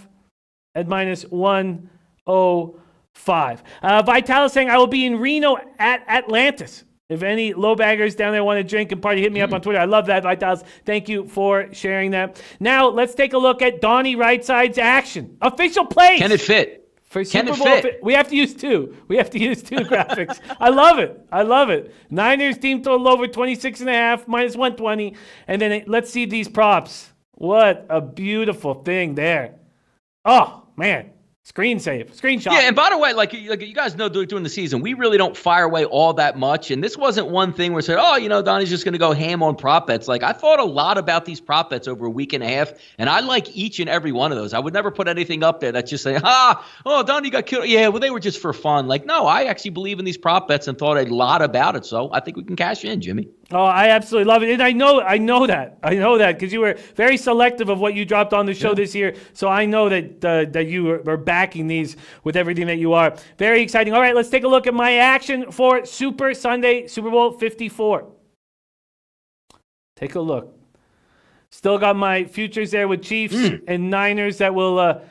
at minus 105. Vitalis saying, I will be in Reno at Atlantis. If any low baggers down there want to drink and party, hit me up on Twitter. I love that, Vitalis. Thank you for sharing that. Now, let's take a look at Donnie RightSide's action. Official plays. Can it fit? For Super Bowl, we have to use two. We have to use two graphics. I love it. I love it. Niners team total over 26.5, minus 120. And then let's see these props. What a beautiful thing there. Oh, man. Screenshot. Yeah, and by the way, like you guys know, during the season, we really don't fire away all that much. And this wasn't one thing where we said, Donnie's just going to go ham on prop bets. Like, I thought a lot about these prop bets over a week and a half, and I like each and every one of those. I would never put anything up there that's just saying, Donnie got killed. Yeah, well, they were just for fun. Like, no, I actually believe in these prop bets and thought a lot about it. So I think we can cash in, Jimmy. Oh, I absolutely love it. And I know that because you were very selective of what you dropped on the show this year. So I know that you are backing these with everything that you are. Very exciting. All right, let's take a look at my action for Super Sunday, Super Bowl 54. Take a look. Still got my futures there with Chiefs and Niners that will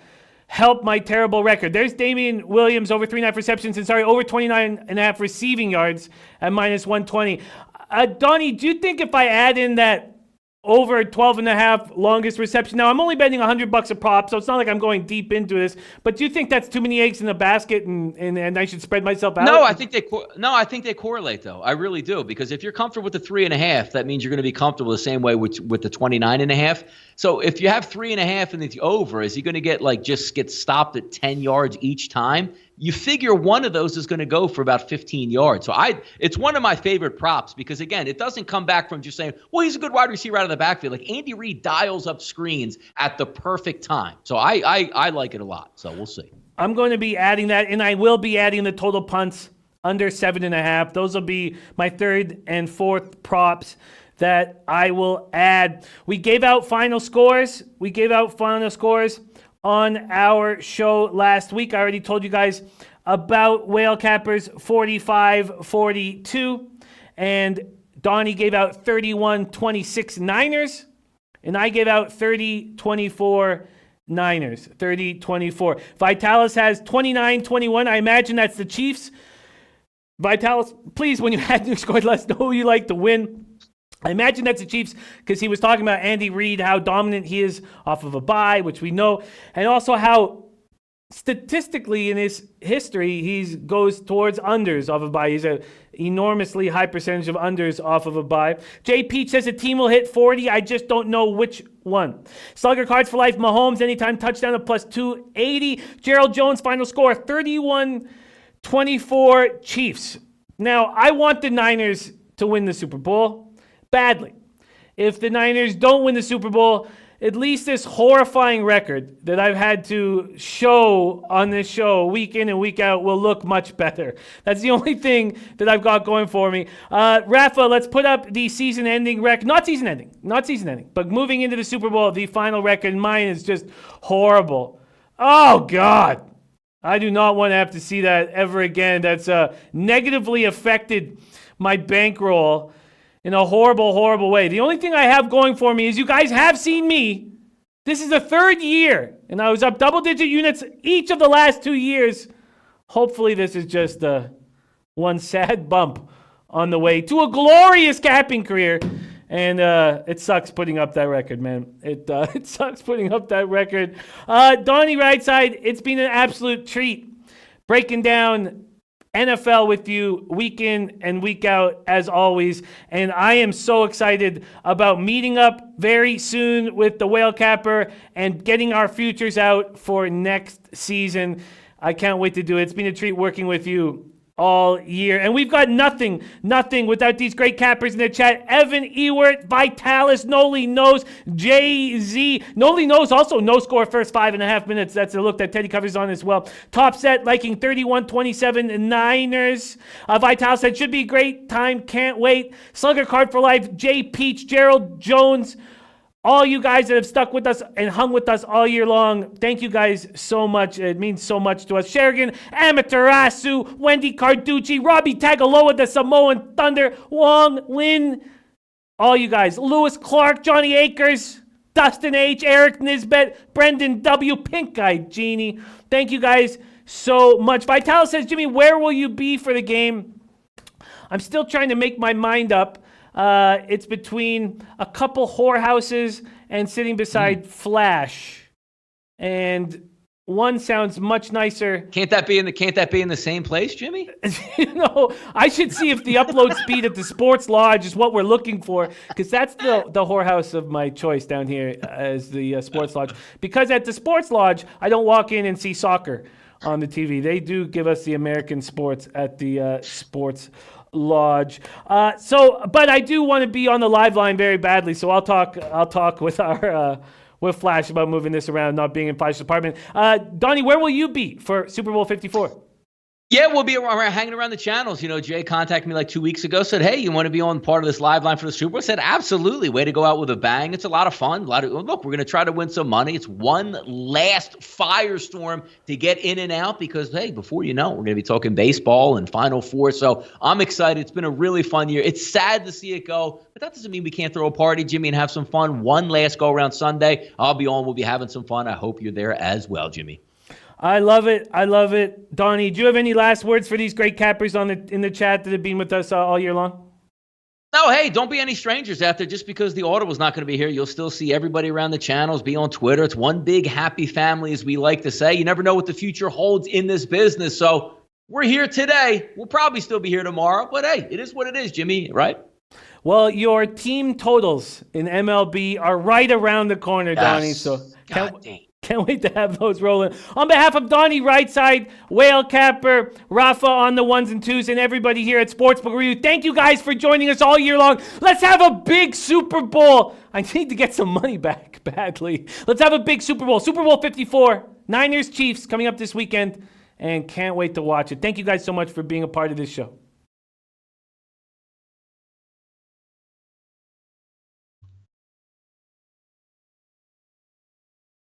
help my terrible record. There's Damien Williams over 3.5 receptions and over 29.5 receiving yards at minus 120. Donnie, do you think if I add in that over 12.5 longest reception? Now, I'm only betting $100 a prop, so it's not like I'm going deep into this. But do you think that's too many eggs in the basket, and I should spread myself out? No, I think they correlate though. I really do, because if you're comfortable with the 3.5, that means you're going to be comfortable the same way with the 29.5. So if you have 3.5 and it's over, is he going to get stopped at 10 yards each time? You figure one of those is going to go for about 15 yards. So it's one of my favorite props, because again, it doesn't come back from just saying, well, he's a good wide receiver out of the backfield. Like Andy Reid dials up screens at the perfect time. So I like it a lot. So we'll see. I'm going to be adding that, and I will be adding the total punts under 7.5. Those will be my third and fourth props that I will add. We gave out final scores. On our show last week. I already told you guys about Whale Cappers 45-42, and Donnie gave out 31-26 Niners, and I gave out 30-24 Niners. 30-24. Vitalis has 29-21. I imagine that's the Chiefs. Vitalis, please, when you add your score, let us know who you like to win. I imagine that's the Chiefs, because he was talking about Andy Reid, how dominant he is off of a bye, which we know, and also how statistically in his history he goes towards unders off of a bye. He's an enormously high percentage of unders off of a bye. Jay Peach says a team will hit 40. I just don't know which one. Slugger Cards for Life, Mahomes anytime touchdown at plus 280. Gerald Jones final score 31-24 Chiefs. Now, I want the Niners to win the Super Bowl badly. If the Niners don't win the Super Bowl, at least this horrifying record that I've had to show on this show week in and week out will look much better. That's the only thing that I've got going for me. Rafa, let's put up the season-ending record. Not season-ending, but moving into the Super Bowl, the final record. Mine is just horrible. Oh, God. I do not want to have to see that ever again. That's negatively affected my bankroll in a horrible, horrible way. The only thing I have going for me is you guys have seen me. This is the third year, and I was up double-digit units each of the last 2 years. Hopefully this is just one sad bump on the way to a glorious capping career. And it sucks putting up that record, man. It sucks putting up that record. Donnie RightSide, it's been an absolute treat breaking down NFL with you week in and week out, as always. And I am so excited about meeting up very soon with the Whale Capper and getting our futures out for next season. I can't wait to do it. It's been a treat working with you all year. And we've got nothing without these great cappers in the chat. Evan Ewert, Vitalis, Noli Knows, Jay-Z. Noli Knows also no score first 5.5 minutes. That's a look that Teddy covers on as well. Top set, liking 31-27 Niners. Vitalis said, should be a great time. Can't wait. Slugger Card for Life, Jay Peach, Gerald Jones. All you guys that have stuck with us and hung with us all year long, thank you guys so much. It means so much to us. Sherrigan, Amaterasu, Wendy Carducci, Robbie Tagaloa, the Samoan Thunder, Wong Lin, all you guys. Lewis Clark, Johnny Akers, Dustin H., Eric Nisbet, Brendan W., Pink Eye Genie. Thank you guys so much. Vitalis says, Jimmy, where will you be for the game? I'm still trying to make my mind up. It's between a couple whorehouses and sitting beside Flash, and one sounds much nicer. Can't that be in the same place, Jimmy? I should see if the upload speed at the Sports Lodge is what we're looking for, because that's the whorehouse of my choice down here as the Sports Lodge. Because at the Sports Lodge, I don't walk in and see soccer on the TV. They do give us the American sports at the Sports Lodge. But I do want to be on the live line very badly, so I'll talk with our with Flash about moving this around, not being in Flash's apartment. Donnie, where will you be for Super Bowl 54? Yeah, we'll be hanging around the channels. Jay contacted me like 2 weeks ago, said, hey, you want to be on part of this live line for the Super Bowl? I said, absolutely. Way to go out with a bang. It's a lot of fun. Look, we're going to try to win some money. It's one last firestorm to get in and out because, hey, before you know, we're going to be talking baseball and Final Four. So I'm excited. It's been a really fun year. It's sad to see it go, but that doesn't mean we can't throw a party, Jimmy, and have some fun. One last go around Sunday. I'll be on. We'll be having some fun. I hope you're there as well, Jimmy. I love it. I love it. Donnie, do you have any last words for these great cappers in the chat that have been with us all year long? No, hey, don't be any strangers out there. Just because the Audible's not going to be here, you'll still see everybody around the channels, be on Twitter. It's one big happy family, as we like to say. You never know what the future holds in this business. So we're here today. We'll probably still be here tomorrow. But hey, it is what it is, Jimmy, right? Well, your team totals in MLB are right around the corner, Donnie. Yes. So God dang. can't wait to have those rolling. On behalf of Donnie RightSide, Whale Capper, Rafa on the ones and twos, and everybody here at Sportsbook Review, thank you guys for joining us all year long. Let's have a big Super Bowl. I need to get some money back badly. Let's have a big Super Bowl. Super Bowl 54, Niners Chiefs coming up this weekend, and can't wait to watch it. Thank you guys so much for being a part of this show.